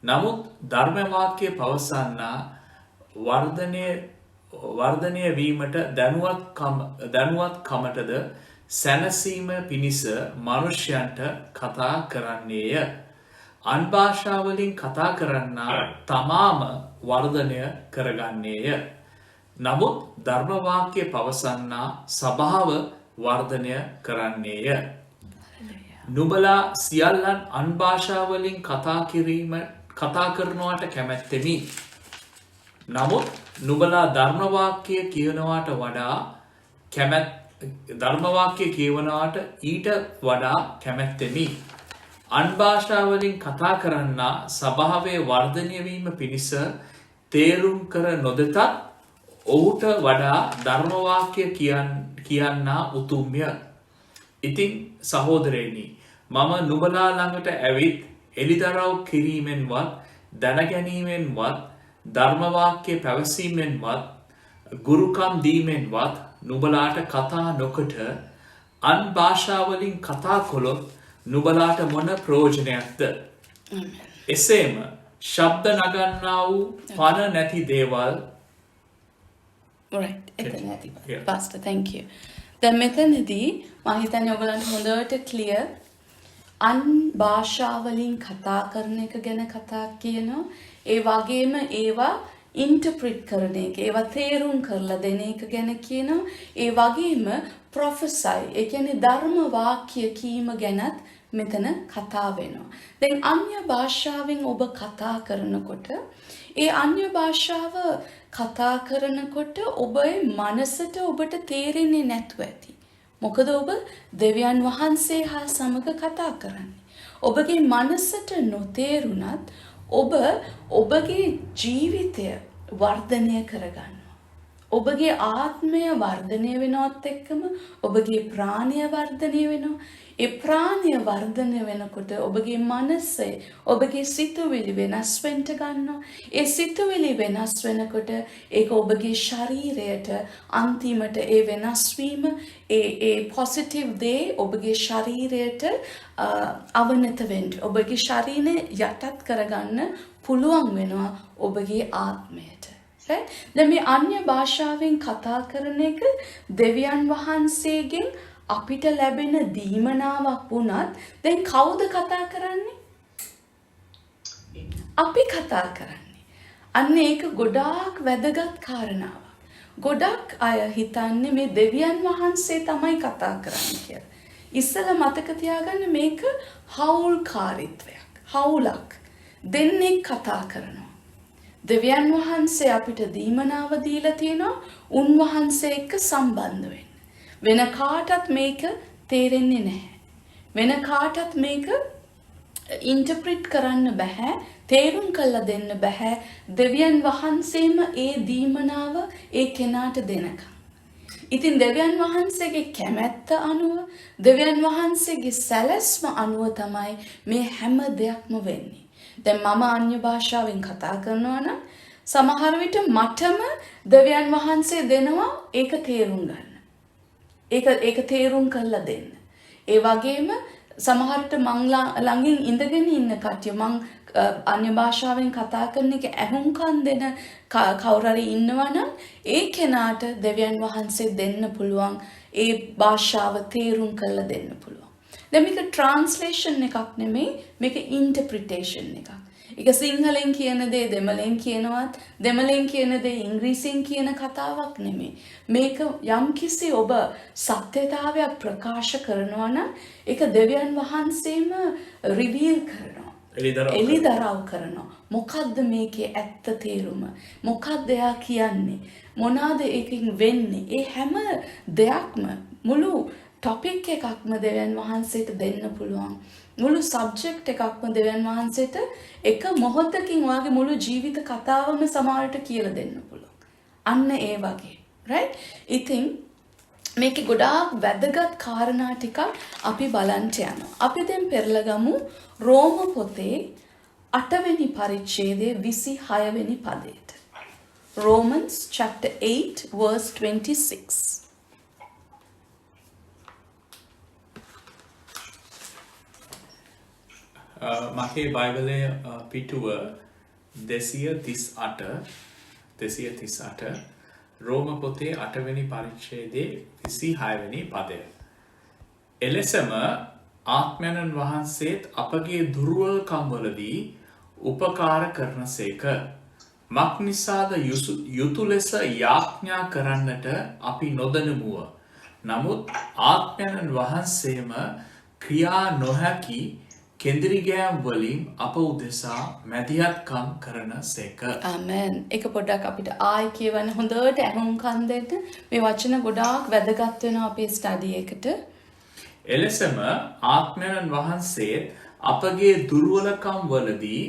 [SPEAKER 5] නමුත් ධර්ම වාක්‍ය පවසන්නා වර්ධනය වීමට දැනුවත්කමටද සැනසීම පිණිස මනුෂ්‍යයන්ට කතා කරන්නේය. අන් භාෂාවලින් කතා කරන්නා තමාම වර්ධනය කරගන්නේය. නමුත් ධර්ම වාක්‍ය පවසන්නා සභාව වර්ධනය කරන්නේය. නුබලා සියල්ලන් අන් භාෂාවලින් කතා කරනවාට කැමැත්තෙමි. නමුත් නුබලා ධර්මවාක්‍ය කියනවාට වඩා ධර්මවාක්‍ය කියවනවාට ඊට වඩා කැමැත්තෙමි. අන් භාෂාවලින් කතා කරන්න සභාවේ වර්ධනය වීම පිණිස තේරුම් කර නොදෙතත් ඔහුට වඩා ධර්මවාක්‍ය කියන්න උතුම්ය. ඉතින් සහෝදරයනි, මම නුබලා ළඟට ඇවිත් එළිදරව් කිරීමෙන්වත් දැනගැනීමෙන්වත් ධර්මවාක්‍ය පැවසීමෙන්වත් ගුරුකම් දීමෙන්වත් නුබලාට කතා නොකොට අන් භාෂාවලින් කතා කොළොත් නුබලාට මොන ප්‍රයෝජනයක්ද? එසේම ශබ්ද නගන්නා වූ පණ නැති දේවල්.
[SPEAKER 1] right එතන ඇති. pastor thank you. දැන් මෙතනදී මම හිතන්නේ ඔයගලන්ට හොඳට clear අන් භාෂාවලින් කතා කරන එක ගැන කතා කියනවා. ඒ වගේම ඒවා ඉන්ටර්ප්‍රිට් කරන එක, ඒවා තේරුම් කරලා දෙන එක ගැන කියනවා. ඒ වගේම ප්‍රොෆෙසයි, ඒ කියන්නේ ධර්ම වාක්‍ය කීම ගැනත් මෙතන කතා වෙනවා. දැන් අන්‍ය භාෂාවෙන් ඔබ කතා කරනකොට ඒ අන්‍ය භාෂාව කතා කරනකොට ඔබේ මනසට ඔබට තේරෙන්නේ නැතුව ඇති. මොකද ඔබ දෙවියන් වහන්සේ හා සමග කතා කරන්නේ. ඔබගේ මනසට නොතේරුණත් ඔබ ඔබගේ ජීවිතය වර්ධනය කරගන්නවා. ඔබගේ ආත්මය වර්ධනය වෙනවත් එක්කම ඔබගේ ප්‍රාණය වර්ධනය වෙනවා. ඒ ප්‍රාණය වර්ධනය වෙනකොට ඔබගේ මනසේ ඔබගේ සිතුවිලි වෙනස් වෙන්න ගන්නවා. ඒ සිතුවිලි වෙනස් වෙනකොට ඒක ඔබගේ ශරීරයට අන්තිමට ඒ වෙනස් වීම ඒ පොසිටිව් දේ ඔබගේ ශරීරයට අවනත වෙන්න, ඔබගේ ශරීරය යටත් කරගන්න පුළුවන් වෙනවා ඔබගේ ආත්මයට. දැන් මේ අන්‍ය භාෂාවෙන් කතා කරන එක දෙවියන් වහන්සේගෙන් අපිට ලැබෙන දීමනාවක් වුණත් දැන් කවුද කතා කරන්නේ? අපි කතා කරන්නේ. අන්න ඒක ගොඩාක් වැදගත් කාරණාවක්. ගොඩක් අය හිතන්නේ මේ දෙවියන් වහන්සේ තමයි කතා කරන්නේ කියලා. ඉස්සෙල්ලා මතක තියාගන්න මේක හවුල්කාරීත්වයක්. හවුලක්. දෙන්නේ කතා කරනවා. දෙවියන් වහන්සේ අපිට දීමනාව දීලා තියෙනවා උන්වහන්සේ එක්ක සම්බන්ධ වෙන්න. වෙන කාටත් මේක තේරෙන්නේ නැහැ. වෙන කාටත් මේක ඉන්ටර්ප්‍රිට් කරන්න බෑ, තේරුම් කරලා දෙන්න බෑ. දෙවියන් වහන්සේම ඒ දීමනාව ඒ කෙනාට දෙනකම්. ඉතින් දෙවියන් වහන්සේගේ කැමැත්ත අනුව, දෙවියන් වහන්සේගේ සැලැස්ම අනුව තමයි මේ හැම දෙයක්ම වෙන්නේ. දැන් මම අන්‍ය භාෂාවෙන් කතා කරනවා නම් සමහර විට මටම දෙවියන් වහන්සේ දෙනවා ඒක තේරුම් ගන්න. ඒක තේරුම් කරලා දෙන්න. ඒ වගේම සමහරට මං ළඟින් ඉඳගෙන ඉන්න කට්ටිය මං අන්‍ය භාෂාවෙන් කතා කරන එක ඇහුම්කන් දෙන කවුරු හරි ඉන්නවා නම් ඒ කෙනාට දෙවියන් වහන්සේ දෙන්න පුළුවන් ඒ භාෂාව තේරුම් කරලා දෙන්න පුළුවන්. දැන් මේක ට්‍රාන්ස්ලේෂන් එකක් නෙමෙයි, මේක ඉන්ටර්ප්‍රිටේෂන් එකක්. ඒක සිංහලෙන් කියන දේ දෙමළෙන් කියනවත්, දෙමළෙන් කියන දේ ඉංග්‍රීසියෙන් කියන කතාවක් නෙමෙයි. මේක යම්කිසි ඔබ සත්‍යතාවයක් ප්‍රකාශ කරනවා නම් ඒක දෙවියන් වහන්සේම රිවීල් කරනවා. එළිදරව් කරනවා. මොකද්ද මේකේ ඇත්ත තේරුම? මොකක්ද එයා කියන්නේ? මොනවාද ඒකෙන් වෙන්නේ? ඒ හැම දෙයක්ම මුළු ටොපික් එකක්ම දෙවියන් වහන්සේට දෙන්න පුළුවන්. මුළු සබ්ජෙක්ට් එකක්ම දෙවියන් වහන්සේට එක මොහොතකින් වාගේ මුළු ජීවිත කතාවම සමහරට කියලා දෙන්න පුළුවන්. අන්න ඒ වගේ. right? ඉතින් මේකේ ගොඩාක් වැදගත් කාරණා ටිකක් අපි බලන්න යනවා. අපි දැන් පෙරලගමු රෝම පොතේ 8 වෙනි පරිච්ඡේදයේ 26 වෙනි පදයට. Romans chapter 8 verse 26.
[SPEAKER 5] මගේ බයිබලය පිටුව 238 රෝම පොතේ 8 වෙනි පරිච්ඡේදයේ 26 වෙනි පදය. එලෙසම ආත්මයන්න් වහන්සේත් අපගේ දුර්වලකම්වලදී උපකාර කරනසේක. මක් නිසාද යුතු ලෙස යාඥා කරන්නට අපි නොදනමුව. නමුත් ආත්මයන්න් වහන්සේම ක්‍රියා නොහැකි කෙඳිරිගෑම් වලින් අප උදෙසා මැදිහත්කම් කරන සේක.
[SPEAKER 1] ආමෙන්. ඒක පොඩ්ඩක් අපිට ආයි කියවන්න හොඳට ඇහුම්කන් දෙන්න. මේ වචන ගොඩාක් වැදගත් වෙනවා අපේ ස්ටඩි එකට.
[SPEAKER 5] එලෙසම ආත්මයන් වහන්සේ අපගේ දුර්වලකම් වලදී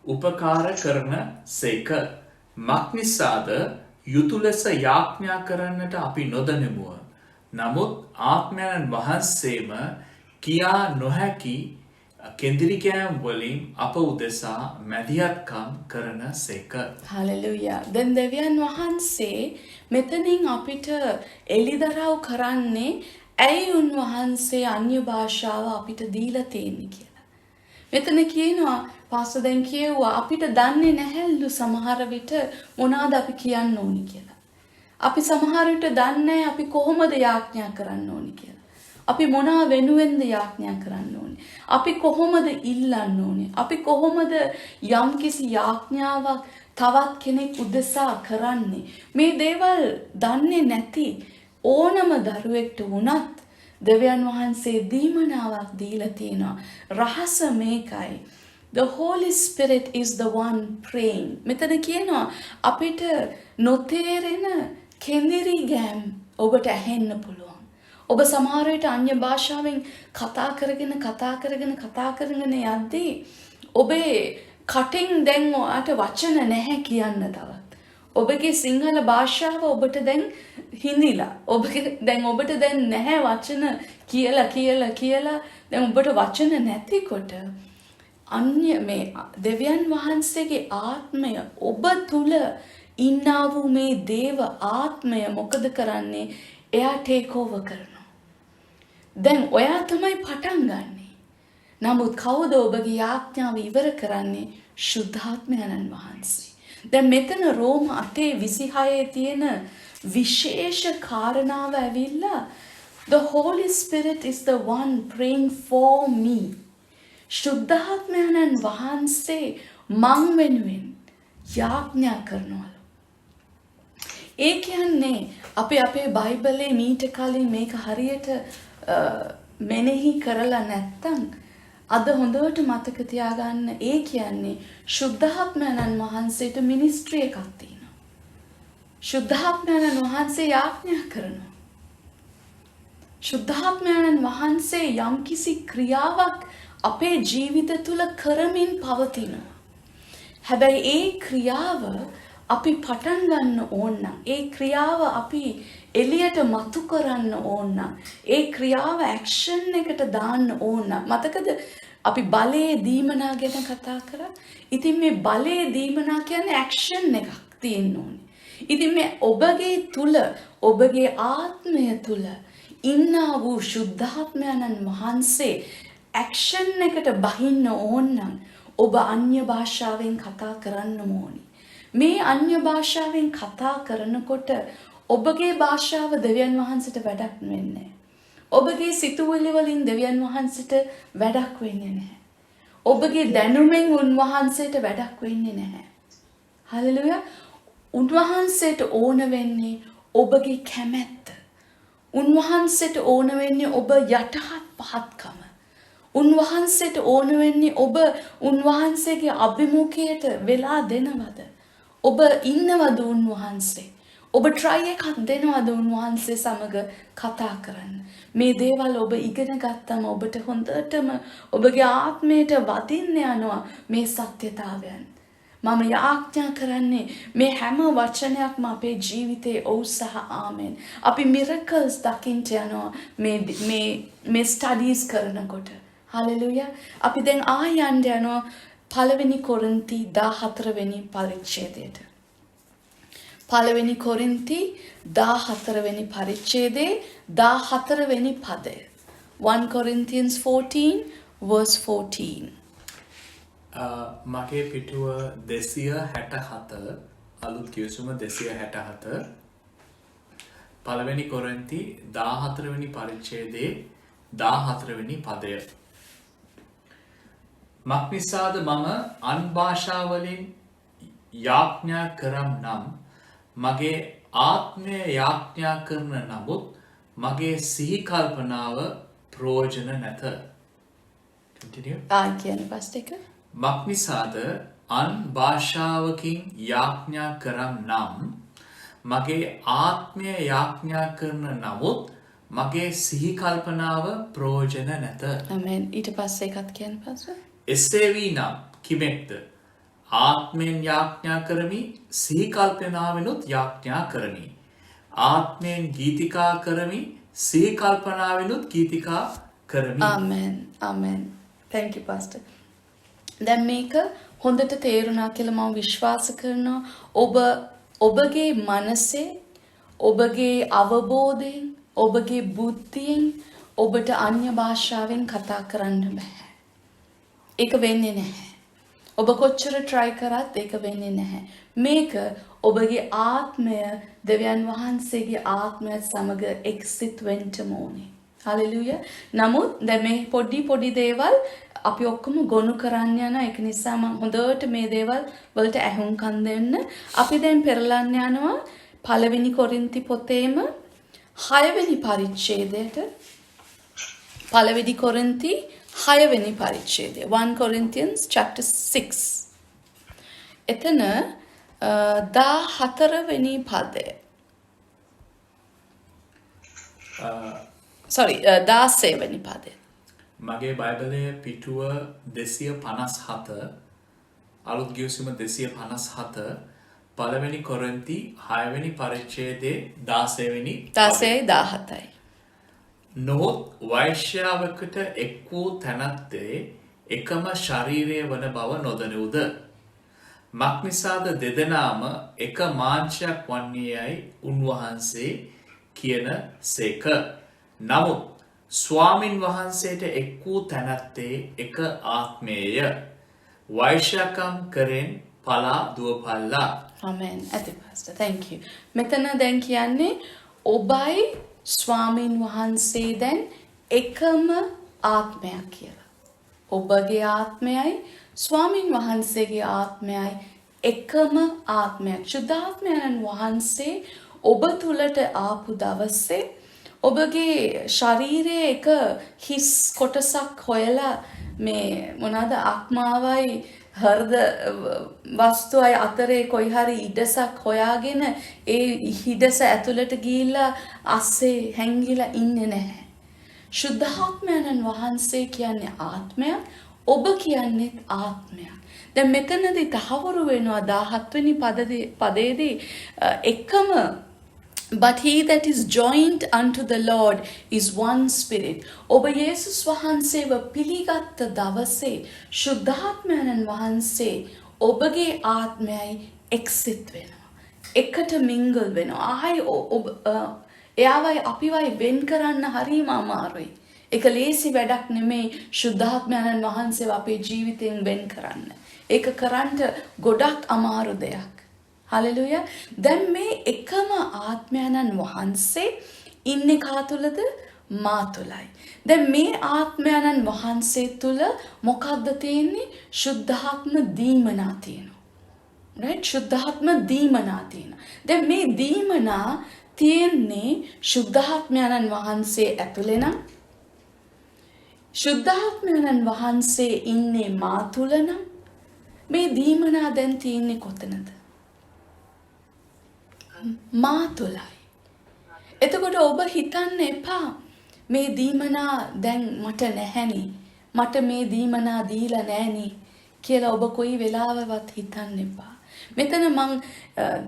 [SPEAKER 5] උපකාර කරන සේක. මක්නිසාද යුතු ලෙස යාඥා කරන්නට අපි නොදනිමුව. නමුත් ආත්මයන් වහන්සේම කියා නොහැකි කෙඳිරිගෑම් වලින් අප උදෙසා මැදිහත්කම් කරන සේක.
[SPEAKER 1] හලෙලුයා. දැන් දෙවියන් වහන්සේ මෙතනින් අපිට එළිදරව් කරන්නේ ඇයි උන්වහන්සේ අන්‍ය භාෂාව අපිට දීලා තියෙන්නේ කියලා. මෙතන කියනවා පාස්ටර් දැන් කියුවා අපිට දන්නේ නැහැලු සමහර විට මොනවාද අපි කියන්න ඕනි කියලා. අපි සමහර විට දන්නේ අපි කොහොමද යාඥා කරන්න ඕනි කියලා. අපි මොනවා වෙනුවෙන්ද යාඥා කරන්න ඕනේ? අපි කොහොමද ඉල්ලන්න ඕනේ? අපි කොහොමද යම්කිසි යාඥාවක් තවත් කෙනෙක් උදෙසා කරන්නේ? මේ දේවල් දන්නේ නැති ඕනම දරුවෙක්ට වුණත් දෙවියන් වහන්සේ දීමනාවක් දීලා තියෙනවා. රහස මේකයි. The Holy Spirit is the one praying. මෙතන කියනවා අපිට නොතේරෙන කෙඳිරිගෑම් ඔබට ඇහෙන්න පුළුවන්. ඔබ සමහර විට අන්‍ය භාෂාවෙන් කතා කරගෙන යද්දී ඔබේ කටින් දැන් ඔයාට වචන නැහැ කියන්න තවත්. ඔබගේ සිංහල භාෂාව ඔබට දැන් හිඳිලා. ඔබට දැන් නැහැ වචන කියලා දැන් ඔබට වචන නැතිකොට අන්‍ය මේ දෙවියන් වහන්සේගේ ආත්මය ඔබ තුල ඉන්නා වූ මේ දේව ආත්මය මොකද කරන්නේ? එයා ටේක් ඕවර් කරනවා. දැන් ඔයා තමයි පටන් ගන්නෙ. නමුත් කවුද ඔබගේ යාඥාව ඉවර කරන්නේ? ශුද්ධාත්මයන්න් වහන්සේ. දැන් මෙතන රෝම 8:26 තියෙන විශේෂ කාරණාව ඇවිල්ලා the Holy Spirit is the one praying for me. ශුද්ධාත්මයන්න් වහන්සේ මං වෙනුවෙන් යාඥා කරනවලු. ඒ කියන්නේ අපි අපේ බයිබලේ මීට කලින් මේක හරියට මෙනෙහි කරලා නැත්තම් අද හොඳට මතක තියාගන්න. ඒ කියන්නේ ශුද්ධාත්මයන්න් වහන්සේට මිනිස්ට්‍රි එකක් තියෙනවා. ශුද්ධාත්මයන්න් වහන්සේ යාඥා කරනවා. ශුද්ධාත්මයන්න් වහන්සේ යම්කිසි ක්‍රියාවක් අපේ ජීවිත තුල කරමින් පවතිනවා. හැබැයි ඒ ක්‍රියාව අපි පටන් ගන්න ඕන නම්, ඒ ක්‍රියාව අපි එළියට මතු කරන්න ඕන නම්, ඒ ක්‍රියාව ඇක්ෂන් එකට දාන්න ඕන නම්, මතකද අපි බලයේ දීමනා ගැන කතා කරා? ඉතින් මේ බලයේ දීමනා කියන්නේ ඇක්ෂන් එකක් තියෙන්න ඕනේ. ඉතින් මේ ඔබගේ තුල, ඔබගේ ආත්මය තුල ඉන්නා වූ ශුද්ධාත්මයන්න් වහන්සේ ඇක්ෂන් එකට බහින්න ඕන නම් ඔබ අන්‍ය භාෂාවෙන් කතා කරන්න ඕනේ. මේ අන්‍ය භාෂාවෙන් කතා කරනකොට ඔබගේ භාෂාව දෙවියන් වහන්සේට වැඩක් වෙන්නේ නැහැ. ඔබගේ සිතුවිලි වලින් දෙවියන් වහන්සේට වැඩක් වෙන්නේ නැහැ. ඔබගේ දැනුමෙන් උන්වහන්සේට වැඩක් වෙන්නේ නැහැ. හලෙලුයා. උන්වහන්සේට ඕන වෙන්නේ ඔබගේ කැමැත්ත. උන්වහන්සේට ඕන වෙන්නේ ඔබ යටහත් පහත්කම. උන්වහන්සේට ඕන වෙන්නේ ඔබ උන්වහන්සේගේ අභිමුඛයට වෙලා දෙනවද? ඔබ ඉන්නවද උන්වහන්සේ? ඔබ try එකක් දෙනවද උන්වහන්සේ සමග කතා කරන්න? මේ දේවල් ඔබ ඉගෙන ගත්තම ඔබට හොඳටම ඔබගේ ආත්මයට වදින්න යනවා මේ සත්‍යතාවයන්. මම යාඥා කරන්නේ මේ හැම වචනයක්ම අපේ ජීවිතේ ඔව් සහ ආමෙන්. අපි miracles දකින්න යනවා මේ ස්ටඩීස් කරනකොට. හලෙලුයා. අපි දැන් ආයන්න යනවා පළවෙනි කොරින්ති 14 වෙනි පරිච්ඡේදයට. පළවෙනි කොරින්ති 14 වෙනි පරිච්ඡේදයේ 14 වෙනි පදය. 1 Corinthians 14 verse 14.
[SPEAKER 5] මගේ පිටුව 267 අලුත් කියසුම 267 පළවෙනි කොරින්ති 14 වෙනි පරිච්ඡේදයේ 14 වෙනි පදය. මක්නිසාද මම අන් භාෂාවලින් යාඥා කරම් නම් මගේ ආත්මය යාඥා කරන නමුත් මගේ සිහි කල්පනාව ප්‍රයෝජන නැත. Continue.
[SPEAKER 1] කියන පස්ට එක.
[SPEAKER 5] මක්නිසාද අන් භාෂාවකින් යාඥා කරම් නම් මගේ ආත්මය යාඥා කරන නමුත් මගේ සිහි කල්පනාව ප්‍රයෝජන නැත.
[SPEAKER 1] ආමෙන්. ඊට පස්සේ එකත් කියන්න පස්සේ.
[SPEAKER 5] එසේ වී නම් කිමෙක්ද ආත්මයෙන් යාඥා කරමි සිහි කල්පනාවෙනුත් යාඥා කරමි. ආත්මයෙන් ගීතිකා කරමි සිහි කල්පනාවෙනුත් ගීතිකා කරමි.
[SPEAKER 1] ආමෙන්. ආමෙන්. Thank you pastor. දැන් මේක හොඳට තේරුණා කියලා මම විශ්වාස කරනවා. ඔබගේ මනසේ ඔබගේ අවබෝධයෙන් ඔබගේ බුද්ධියෙන් ඔබට අන්‍ය භාෂාවෙන් කතා කරන්න බෑ. ඒක වෙන්නේ නැහැ. ඔබ කොච්චර try කරත් ඒක වෙන්නේ නැහැ. මේක ඔබගේ ආත්මය දෙවියන් වහන්සේගේ ආත්මය සමග එක්සිත් වෙන්න ඕනේ. හලෙලූයා. නමුත් දැන් මේ පොඩි දේවල් අපි ඔක්කොම ගොනු කරන්න යන ඒක නිසා මම හොඳට මේ දේවල් වලට ඇහුම්කන් දෙන්න. අපි දැන් පෙරලන්න යනවා පළවෙනි කොරින්ති පොතේම 6 වෙනි පරිච්ඡේදයට. පළවෙනි කොරින්ති 6 වෙනි පරිච්ඡේදය. 1 Corinthians chapter 6. එතන 14 වෙනි පදය. sorry 16 වෙනි පදය.
[SPEAKER 5] මගේ බයිබලයේ පිටුව 257 අලුත් ගිවිසුම 257 පළවෙනි කොරින්ති 6 වෙනි පරිච්ඡේදයේ 16 වෙනි
[SPEAKER 1] 16-17යි.
[SPEAKER 5] නොහොත් වෛශ්‍යාවකට එක් වූ තැනැත්තේ එකම ශරීරය වන බව නොදැනුද? මක්නිසාද දෙදෙනාම එක මාංශයක් වන්නේයයි උන්වහන්සේ කියන සේක. නමුත් ස්වාමින් වහන්සේට එක් වූ තැනැත්තේ එක ආත්මේය. වෛශ්‍යකම් කරෙන් පලා දුවපල්ලා.
[SPEAKER 1] Amen. ඇති pastor. Thank you. මෙතන දැන් කියන්නේ ඔබයි ස්වාමින් වහන්සේ දැන් එකම ආත්මයක් කියලා. ඔබගේ ආත්මයයි ස්වාමින් වහන්සේගේ ආත්මයයි එකම ආත්මයක්. සුද්ධාත්මයන් වහන්සේ ඔබ තුලට ආපු දවසේ ඔබගේ ශරීරයේ එක හිස් කොටසක් හොයලා මේ මොනවාද ආත්මාවයි හෘද වස්තුවයි අතරේ කොයි හරි ඉඩසක් හොයාගෙන ඒ හිඩස ඇතුළට ගිහිල්ලා අස්සේ හැංගිලා ඉන්නේ නැහැ. සුද්ධාත්මයන් වහන්සේ කියන්නේ ආත්මයක්, ඔබ කියන්නේත් ආත්මයක්. දැන් මෙතනදී තහවුරු වෙනවා 17 වෙනි පදයේදී එකම But he that is joined unto the Lord is one spirit. ඔබ යේසුස් වහන්සේව පිළිගත් දවසේ සුද්ධාත්මයන් වහන්සේ ඔබගේ ආත්මයයි එක්සිත් වෙනවා. එකට මිංගල් වෙනවා. ආයි ඔබ එයාවයි අපිවයි වෙන් කරන්න හරිම අමාරුයි. ඒක ලේසි වැඩක් නෙමෙයි සුද්ධාත්මයන් වහන්සේව අපේ ජීවිතයෙන් වෙන් කරන්න. ඒක කරන්න ගොඩක් අමාරු දෙයක්. Hallelujah. දැන් මේ එකම ආත්මයන්න් වහන්සේ ඉන්නේ කා තුලද? මා තුලයි. දැන් මේ ආත්මයන්න් වහන්සේ තුල මොකද්ද තියෙන්නේ? සුද්ධාත්ම දීමනා තියෙනවා. right? සුද්ධාත්ම දීමනා තියෙනවා. දැන් මේ දීමනා තියෙන්නේ සුද්ධාත්මයන්න් වහන්සේ ඇතුලේ නම් සුද්ධාත්මයන්න් වහන්සේ ඉන්නේ මා තුල නම් මේ දීමනා දැන් තියෙන්නේ කොතනද? මා තුලයි. එතකොට ඔබ හිතන්න එපා මේ දීමනා දැන් මට නැහැනි. මට මේ දීමනා දීලා නැහෙනි කියලා ඔබ කොයි වෙලාවවත් හිතන්න එපා. මෙතන මං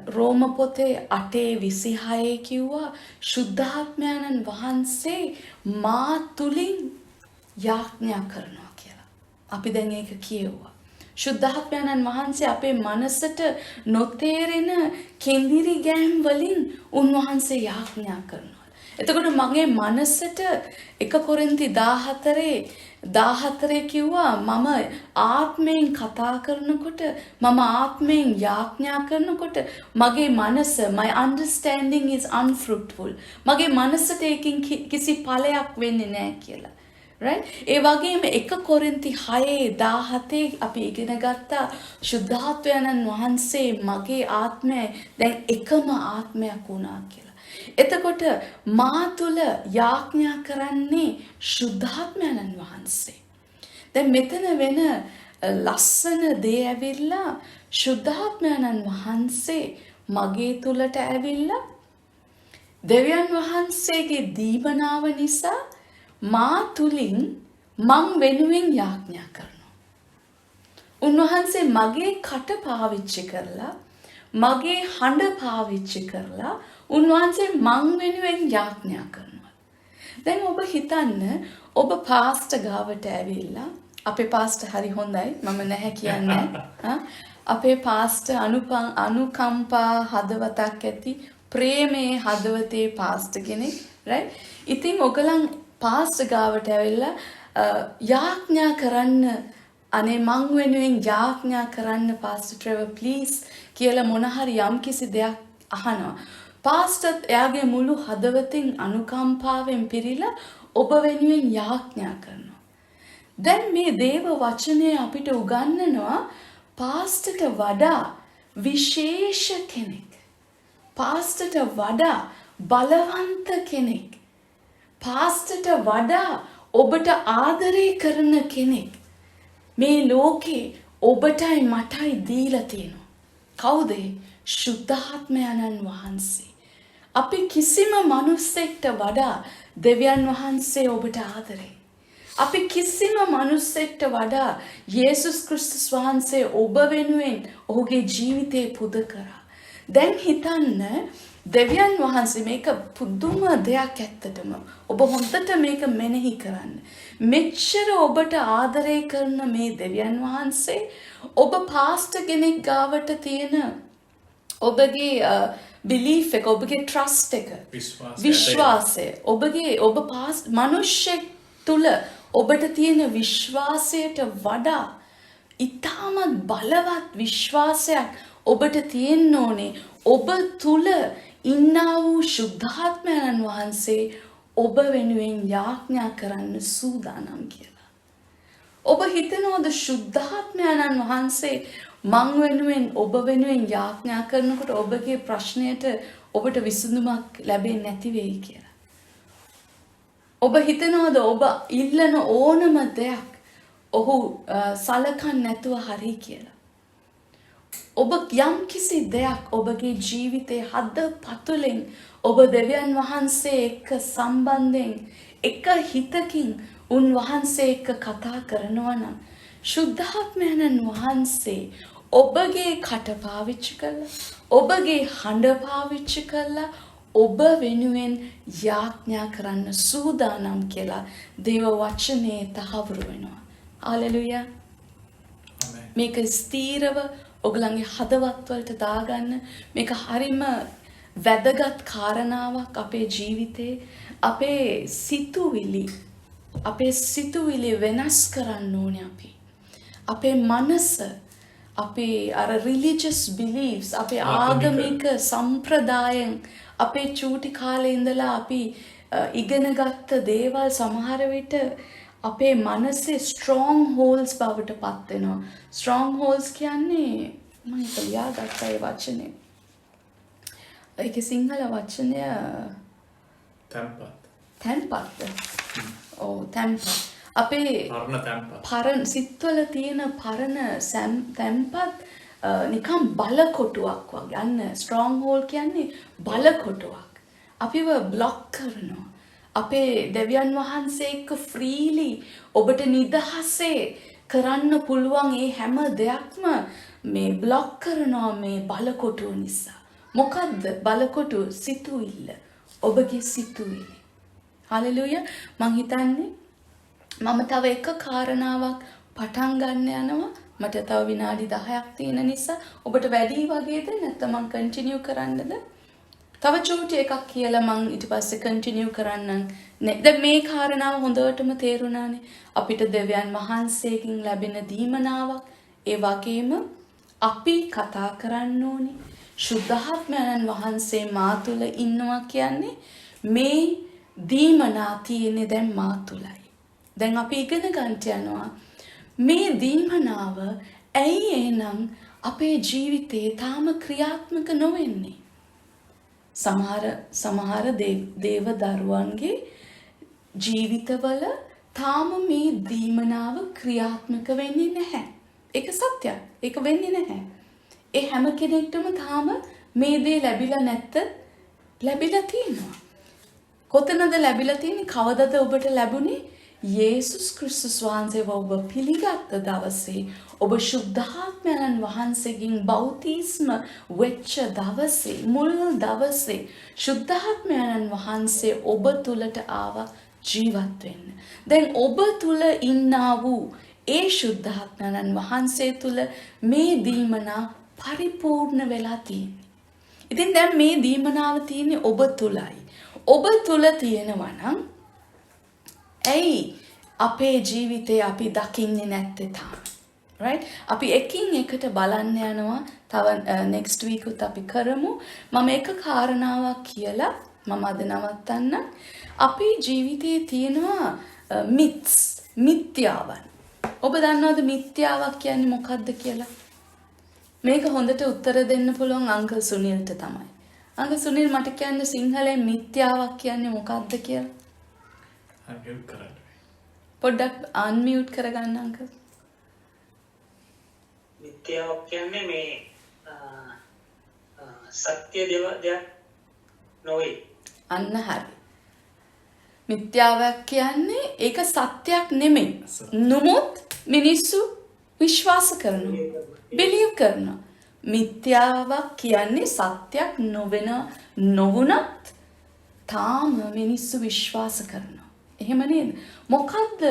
[SPEAKER 1] රෝම පොතේ 8:26 කිව්වා සුද්ධාත්මයන්න් වහන්සේ මා තුලින් යාඥා කරනවා කියලා. අපි දැන් ඒක කියුවා. සුද්ධාත්මයන් වහන්සේ අපේ මනසට නොතේරෙන කෙඳිරි ගෑම් වලින් උන්වහන්සේ යාඥා කරනවා. එතකොට මගේ මනසට 1 කොරින්ති 14 කිව්වා මම ආත්මයෙන් කතා කරනකොට මම ආත්මයෙන් යාඥා කරනකොට මගේ මනස my understanding is unfruitful. මගේ මනසට ඒකින් කිසි ඵලයක් වෙන්නේ නැහැ කියලා. right? ඒ වගේම 1 කොරින්ති 6:17 අපි ඉගෙන ගත්තා සුද්ධාත්මයන් වහන්සේ මගේ ආත්මය දැන් එකම ආත්මයක් වුණා කියලා. එතකොට මා තුල යාඥා කරන්නේ සුද්ධාත්මයන් වහන්සේ. දැන් මෙතන වෙන ලස්සන දේ ඇවිල්ලා ශුද්ධාත්මයන්න් වහන්සේ මගේ තුලට ඇවිල්ලා දෙවියන් වහන්සේගේ දීවනාව නිසා මා තුලින් මං වෙනුවෙන් යාඥා කරනවා. උන්වහන්සේ මගේ කට පාවිච්චි කරලා මගේ හඬ පාවිච්චි කරලා උන්වහන්සේ මං වෙනුවෙන් යාඥා කරනවා. දැන් ඔබ හිතන්න ඔබ පාස්ටර් ගාවට ඇවිල්ලා අපේ පාස්ටර් හරි හොඳයි මම නැහැ කියන්නේ අපේ පාස්ටර් අනුකම්පා හදවතක් ඇති ප්‍රේමයේ හදවතේ පාස්ටර් කෙනෙක් right ඉතින් ඔයගලන් පාස්ටර් ගාවට ඇවිල්ලා යාඥා කරන්න අනේ මං වෙනුවෙන් යාඥා කරන්න පාස්ටර් ට්‍රෙවර් ප්ලීස් කියලා මොන හරි යම්කිසි දෙයක් අහනවා. පාස්ටර් එයාගේ මුළු හදවතින් අනුකම්පාවෙන් පිරීලා ඔබ වෙනුවෙන් යාඥා කරනවා. දැන් මේ දේව වචනය අපිට උගන්වනවා පාස්ටර්ට වඩා විශේෂ කෙනෙක්. පාස්ටර්ට වඩා බලවන්ත කෙනෙක්. පාස්ටර්ට වඩා ඔබට ආදරය කරන කෙනෙක්. මේ ලෝකේ ඔබටයි මටයි දීලා තියෙනවා. කවුද? ශුද්ධාත්මයන්න් වහන්සේ. අපි කිසිම මිනිසෙක්ට වඩා දෙවියන් වහන්සේ ඔබට ආදරේ. අපි කිසිම මිනිසෙක්ට වඩා යේසුස් ක්‍රිස්තුස් වහන්සේ ඔබ වෙනුවෙන් ඔහුගේ ජීවිතේ පුද කරා. දැන් හිතන්න දෙවියන් වහන්සේ මේක පුදුම දෙයක් ඇත්තටම. ඔබ හොඳට මේක මෙනෙහි කරන්න. මෙච්චර ඔබට ආදරය කරන මේ දෙවියන් වහන්සේ ඔබ පාස්ටර් කෙනෙක් ගාවට තියෙන ඔබගේ බිලීෆ් එක ඔබගේ ට්‍රස්ට් එක විශ්වාසය ඔබ පාස්ටර් මිනිස්සෙක් තුල ඔබට තියෙන විශ්වාසයට වඩා ඊටමත් බලවත් විශ්වාසයක් ඔබට තියෙන්න ඕනේ ඔබ තුල ඉන්නා වූ ශුද්ධාත්මයන් වහන්සේ ඔබ වෙනුවෙන් යාඥා කරන්න සූදානම් කියලා. ඔබ හිතනවද ශුද්ධාත්මයන් වහන්සේ මං වෙනුවෙන් ඔබ වෙනුවෙන් යාඥා කරනකොට ඔබගේ ප්‍රශ්නයට ඔබට විසඳුමක් ලැබෙන්නේ නැති වෙයි කියලා? ඔබ හිතනවද ඔබ ඉල්ලන ඕනම දෙයක් ඔහු සලකන්නේ නැතුව හරි කියලා? ඔබ යම් කිසි දෙයක් ඔබගේ ජීවිතේ හද පතුලෙන් ඔබ දෙවියන් වහන්සේ එක්ක සම්බන්ධයෙන් එක හිතකින් උන්වහන්සේ එක්ක කතා කරනවා නම් ශුද්ධාත්මයන් වහන්සේ ඔබගේ කට පාවිච්චි කරලා ඔබගේ හඬ පාවිච්චි කරලා ඔබ වෙනුවෙන් යාඥා කරන්න සූදානම් කියලා දේව වචනේ තහවුරු වෙනවා. හalleluya. මේක ස්ථීරව ඔගලන්ගේ හදවත් වලට දාගන්න. මේක හරිම වැදගත් කාරණාවක් අපේ ජීවිතේ. අපේ සිතුවිලි වෙනස් කරන්න ඕනේ අපි. අපේ මනස අපේ අර religious beliefs අපේ ආගමික සම්ප්‍රදායන් අපේ චූටි කාලේ ඉඳලා අපි ඉගෙනගත්ත දේවල් සමහර විට අපේ මනසේ strong holes බවට පත් වෙනවා. strong holes කියන්නේ මම ලියාගත්තා ඒ වචනේ. ඒකේ සිංහල වචනය තැන්පත්. තැන්පත්. අපේ පරණ සිත්වල තියෙන පරණ තැන්පත් නිකම් බලකොටුවක් වගේ. අන්න strong hole කියන්නේ බලකොටුවක්. අපිව බ්ලොක් කරනවා. අපේ දෙවියන් වහන්සේ එක්ක ෆ්‍රීලි ඔබට නිදහසේ කරන්න පුළුවන් ඒ හැම දෙයක්ම මේ බ්ලොක් කරනවා මේ බලකොටුව නිසා. මොකද්ද බලකොටුව? සිතුවිල්ල. ඔබගේ සිතුවිලි. හalleluya. මං හිතන්නේ මම තව එක කාරණාවක් පටන් ගන්න යනවා. මට තව විනාඩි 10ක් තියෙන නිසා ඔබට වැඩි වගේද නැත්නම් මං කන්ටිනියු කරන්නද? තව චූටි එකක් කියලා මං ඊට පස්සේ කන්ටිනියු කරන්නම්. දැන් මේ කාරණාව හොඳටම තේරුණානේ. අපිට දෙවියන් වහන්සේකින් ලැබෙන දීමනාවක්. ඒ වගේම අපි කතා කරන්න ඕනේ. ශුද්ධාත්මයන් වහන්සේ මා තුල ඉන්නවා කියන්නේ මේ දීමනා තියෙන්නේ දැන් මා තුලයි. දැන් අපි ඉගෙන ගන්න යනවා මේ දීමනාව ඇයි එනම් අපේ ජීවිතේ තාම ක්‍රියාත්මක නොවෙන්නේ? සමහර දේව දරුවන්ගේ ජීවිතවල තාම මේ දීමනාව ක්‍රියාත්මක වෙන්නේ නැහැ. ඒක සත්‍යයි. ඒක වෙන්නේ නැහැ. ඒ හැම කෙනෙක්ටම තාම මේ දේ ලැබිලා නැත්ද? ලැබිලා තියෙනවා. කොතනද ලැබිලා තියෙන්නේ? කවදද ඔබට ලැබුණේ? යේසුස් ක්‍රිස්තුස් වහන්සේව ඔබ පිළිගත් දවසේ ඔබ ශුද්ධාත්මයන් වහන්සේගෙන් බෞතිස්ම වෙච්ච දවසේ මුල් දවසේ ශුද්ධාත්මයන් වහන්සේ ඔබ තුලට ආව ජීවත් වෙන්න. දැන් ඔබ තුල ඉන්නා වූ ඒ ශුද්ධාත්මයන් වහන්සේ තුල මේ දීමනා පරිපූර්ණ වෙලා තියෙන්නේ. ඉතින් දැන් මේ දීමනාව තියෙන්නේ ඔබ තුලයි. ඔබ තුල තියෙනවා නම් ඇයි අපේ ජීවිතේ අපි දකින්නේ නැත්තේ තාම? right? අපි එකින් එකට බලන්න යනවා. තව next week උත් අපි කරමු. මම එක කාරණාවක් කියලා මම අද නවත්තන්න. අපේ ජීවිතයේ තියෙනවා myths, මිත්‍යාවන්. ඔබ දන්නවද මිත්‍යාවක් කියන්නේ මොකක්ද කියලා? මේක හොඳට උත්තර දෙන්න පුළුවන් අංකල් සුනිල්ට තමයි. අංකල් සුනිල් මට කියන්න සිංහලෙන් මිත්‍යාවක් කියන්නේ මොකක්ද කියලා?
[SPEAKER 5] unmute කරන්න.
[SPEAKER 1] පොඩ්ඩක් unmute කරගන්න අංකල්.
[SPEAKER 2] මිත්‍යාවක් කියන්නේ මේ සත්‍ය දෙයක් නොවේ.
[SPEAKER 1] අන්න හරි. මිත්‍යාවක් කියන්නේ ඒක සත්‍යයක් නෙමෙයි. නමුත් මිනිස්සු විශ්වාස කරනවා. බිලීව් කරනවා. මිත්‍යාවක් කියන්නේ සත්‍යයක් නොවුණත් තාම මිනිස්සු විශ්වාස කරනවා. එහෙම නේද? මොකද්ද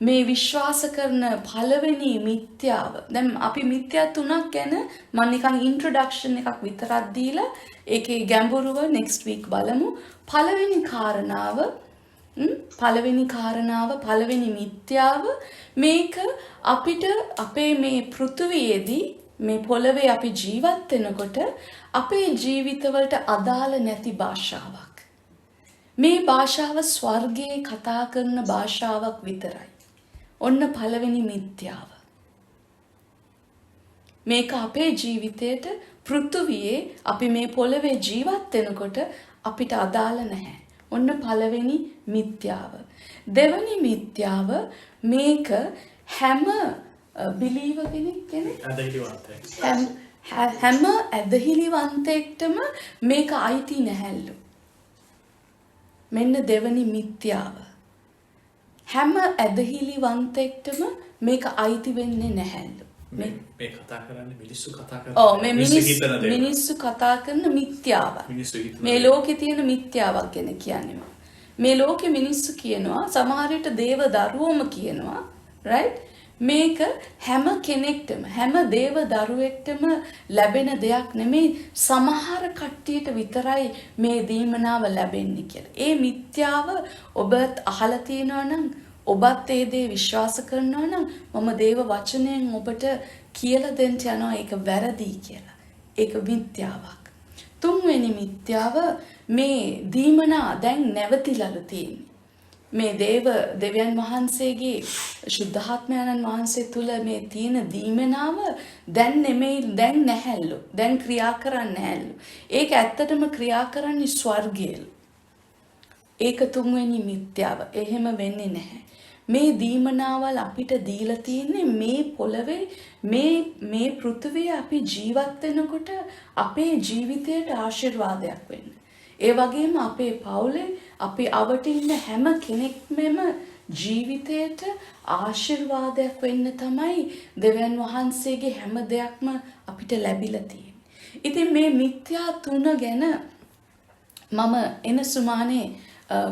[SPEAKER 1] මේ විශ්වාස කරන පළවෙනි මිත්‍යාව? දැන් අපි මිත්‍යා තුනක් ගැන මම නිකන් ඉන්ට්‍රොඩක්ෂන් එකක් විතරක් දීලා ඒකේ ගැඹුරුව next week බලමු. පළවෙනි කාරණාව පළවෙනි මිත්‍යාව මේක අපිට අපේ මේ පෘථුවියේදී මේ පොළවේ අපි ජීවත් වෙනකොට අපේ ජීවිතවලට අදාළ නැති භාෂාවක්. මේ භාෂාව ස්වර්ගයේ කතා කරන භාෂාවක් විතරයි. ඔන්න පළවෙනි මිත්‍යාව. මේක අපේ ජීවිතයට පෘථුවියේ අපි මේ පොළවේ ජීවත් වෙනකොට අපිට අදාළ නැහැ. ඔන්න පළවෙනි මිත්‍යාව. දෙවෙනි මිත්‍යාව මේක හැම බිලීව කෙනෙක් හැම ඇදහිලිවන්තයෙක්ටම මේක අයිති නැහැලු. මෙන්න දෙවනි මිත්‍යාව. හැම ඇදහිලිවන්තයෙක්ටම මේක අයිති වෙන්නේ නැහැලු.
[SPEAKER 5] මේ කතා කරන්නේ මිනිස්සු කතා කරන.
[SPEAKER 1] ඔව් මේ මිනිස්සු කතා කරන මිත්‍යාව. මේ ලෝකේ තියෙන මිත්‍යාවක් ගැන කියන්නේ. මේ ලෝකේ මිනිස්සු කියනවා සමහර විට දේව දරුවෝම කියනවා right මේක හැම කෙනෙක්ටම හැම දේව දරුවෙක්ටම ලැබෙන දෙයක් නෙමෙයි සමහර කට්ටියට විතරයි මේ දීමනාව ලැබෙන්නේ කියලා. ඒ මිත්‍යාව ඔබත් අහලා තියෙනවා නම් ඔබත් ඒ දේ විශ්වාස කරනවා නම් මම දේව වචනයෙන් ඔබට කියලා දෙන්න යනවා ඒක වැරදි කියලා. ඒක මිත්‍යාවක්. තුන්වෙනි මිත්‍යාව මේ දීමනා දැන් නැවතිලලු තියෙන්නේ. මේ දෙවියන් වහන්සේගේ ශුද්ධාත්මයන් වහන්සේ තුල මේ තියෙන දීමනාව දැන් නෙමෙයි දැන් නැහැලු. දැන් ක්‍රියා කරන්නේ නැහැලු. ඒක ඇත්තටම ක්‍රියා කරන්නේ ස්වර්ගයේලු. ඒක තුන්වෙනි මිත්‍යාව. එහෙම වෙන්නේ නැහැ. මේ දීමනාවල් අපිට දීලා තියෙන්නේ මේ පොළවේ මේ පෘථිවියේ අපි ජීවත් වෙනකොට අපේ ජීවිතයට ආශිර්වාදයක් වෙන්න. ඒ වගේම අපේ පවුලේ අපි අවට ඉන්න හැම කෙනෙක්මම ජීවිතයට ආශිර්වාදයක් වෙන්න තමයි දෙවියන් වහන්සේගේ හැම දෙයක්ම අපිට ලැබිලා තියෙන්නේ. ඉතින් මේ මිත්‍යා තුන ගැන මම එන සුමානේ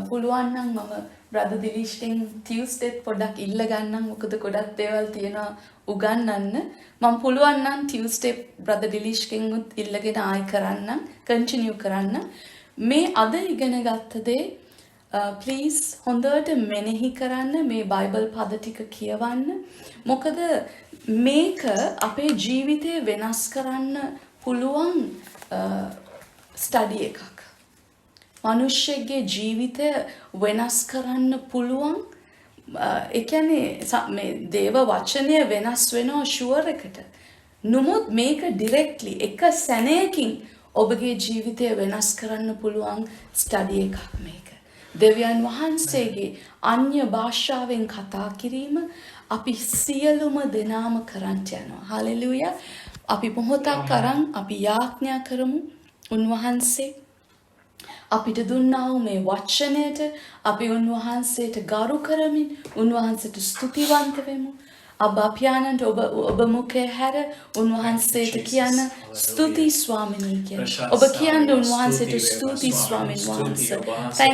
[SPEAKER 1] පුළුවන් නම් මම බ්‍රදර් දිලිෂ්ගෙන් ටියුස්ඩේ පොඩ්ඩක් ඉල්ල ගන්නම්. මොකද ගොඩක් දේවල් තියෙනවා උගන්වන්න. මම පුළුවන් නම් ටියුස්ඩේ බ්‍රදර් දිලිෂ්ගෙන් උත් ඉල්ලගෙන ආයි කරන්නම්, කන්ටිනියු කරන්න. මේ අද ඉගෙන ගත්ත දේ ප්ලීස් හොඳට මෙනෙහි කරන්න, මේ බයිබල් පද ටික කියවන්න. මොකද මේක අපේ ජීවිතය වෙනස් කරන්න පුළුවන් ස්ටඩි එකක්. මිනිස්සෙගේ ජීවිතය වෙනස් කරන්න පුළුවන්. ඒ කියන්නේ මේ දේව වචනය වෙනස් වෙනවා ෂුවර් එකට. නමුත් මේක ඩිරෙක්ට්ලි එක සැනයකින් ඔබගේ ජීවිතය වෙනස් කරන්න පුළුවන් ස්ටඩි එකක් මේක. දෙවියන් වහන්සේගේ අන්‍ය භාෂාවෙන් කතා කිරීම අපි සියලුම දෙනාම කරන්ට යනවා. හලෙලූයා. අපි මොහොතක් අරන් අපි යාඥා කරමු උන්වහන්සේ අපිට දුන්නා වූ මේ වචනයට අපි උන්වහන්සේට ගරු කරමින් උන්වහන්සේට ස්තුතිවන්ත වෙමු. අබ්බා පියාණන්ට ඔබ මුඛය හැර උන්වහන්සේට කියන්න ස්තුති ස්වාමිනී කියලා. ඔබ කියන්න උන්වහන්සේට ස්තුති ස්වාමින් වහන්සේ.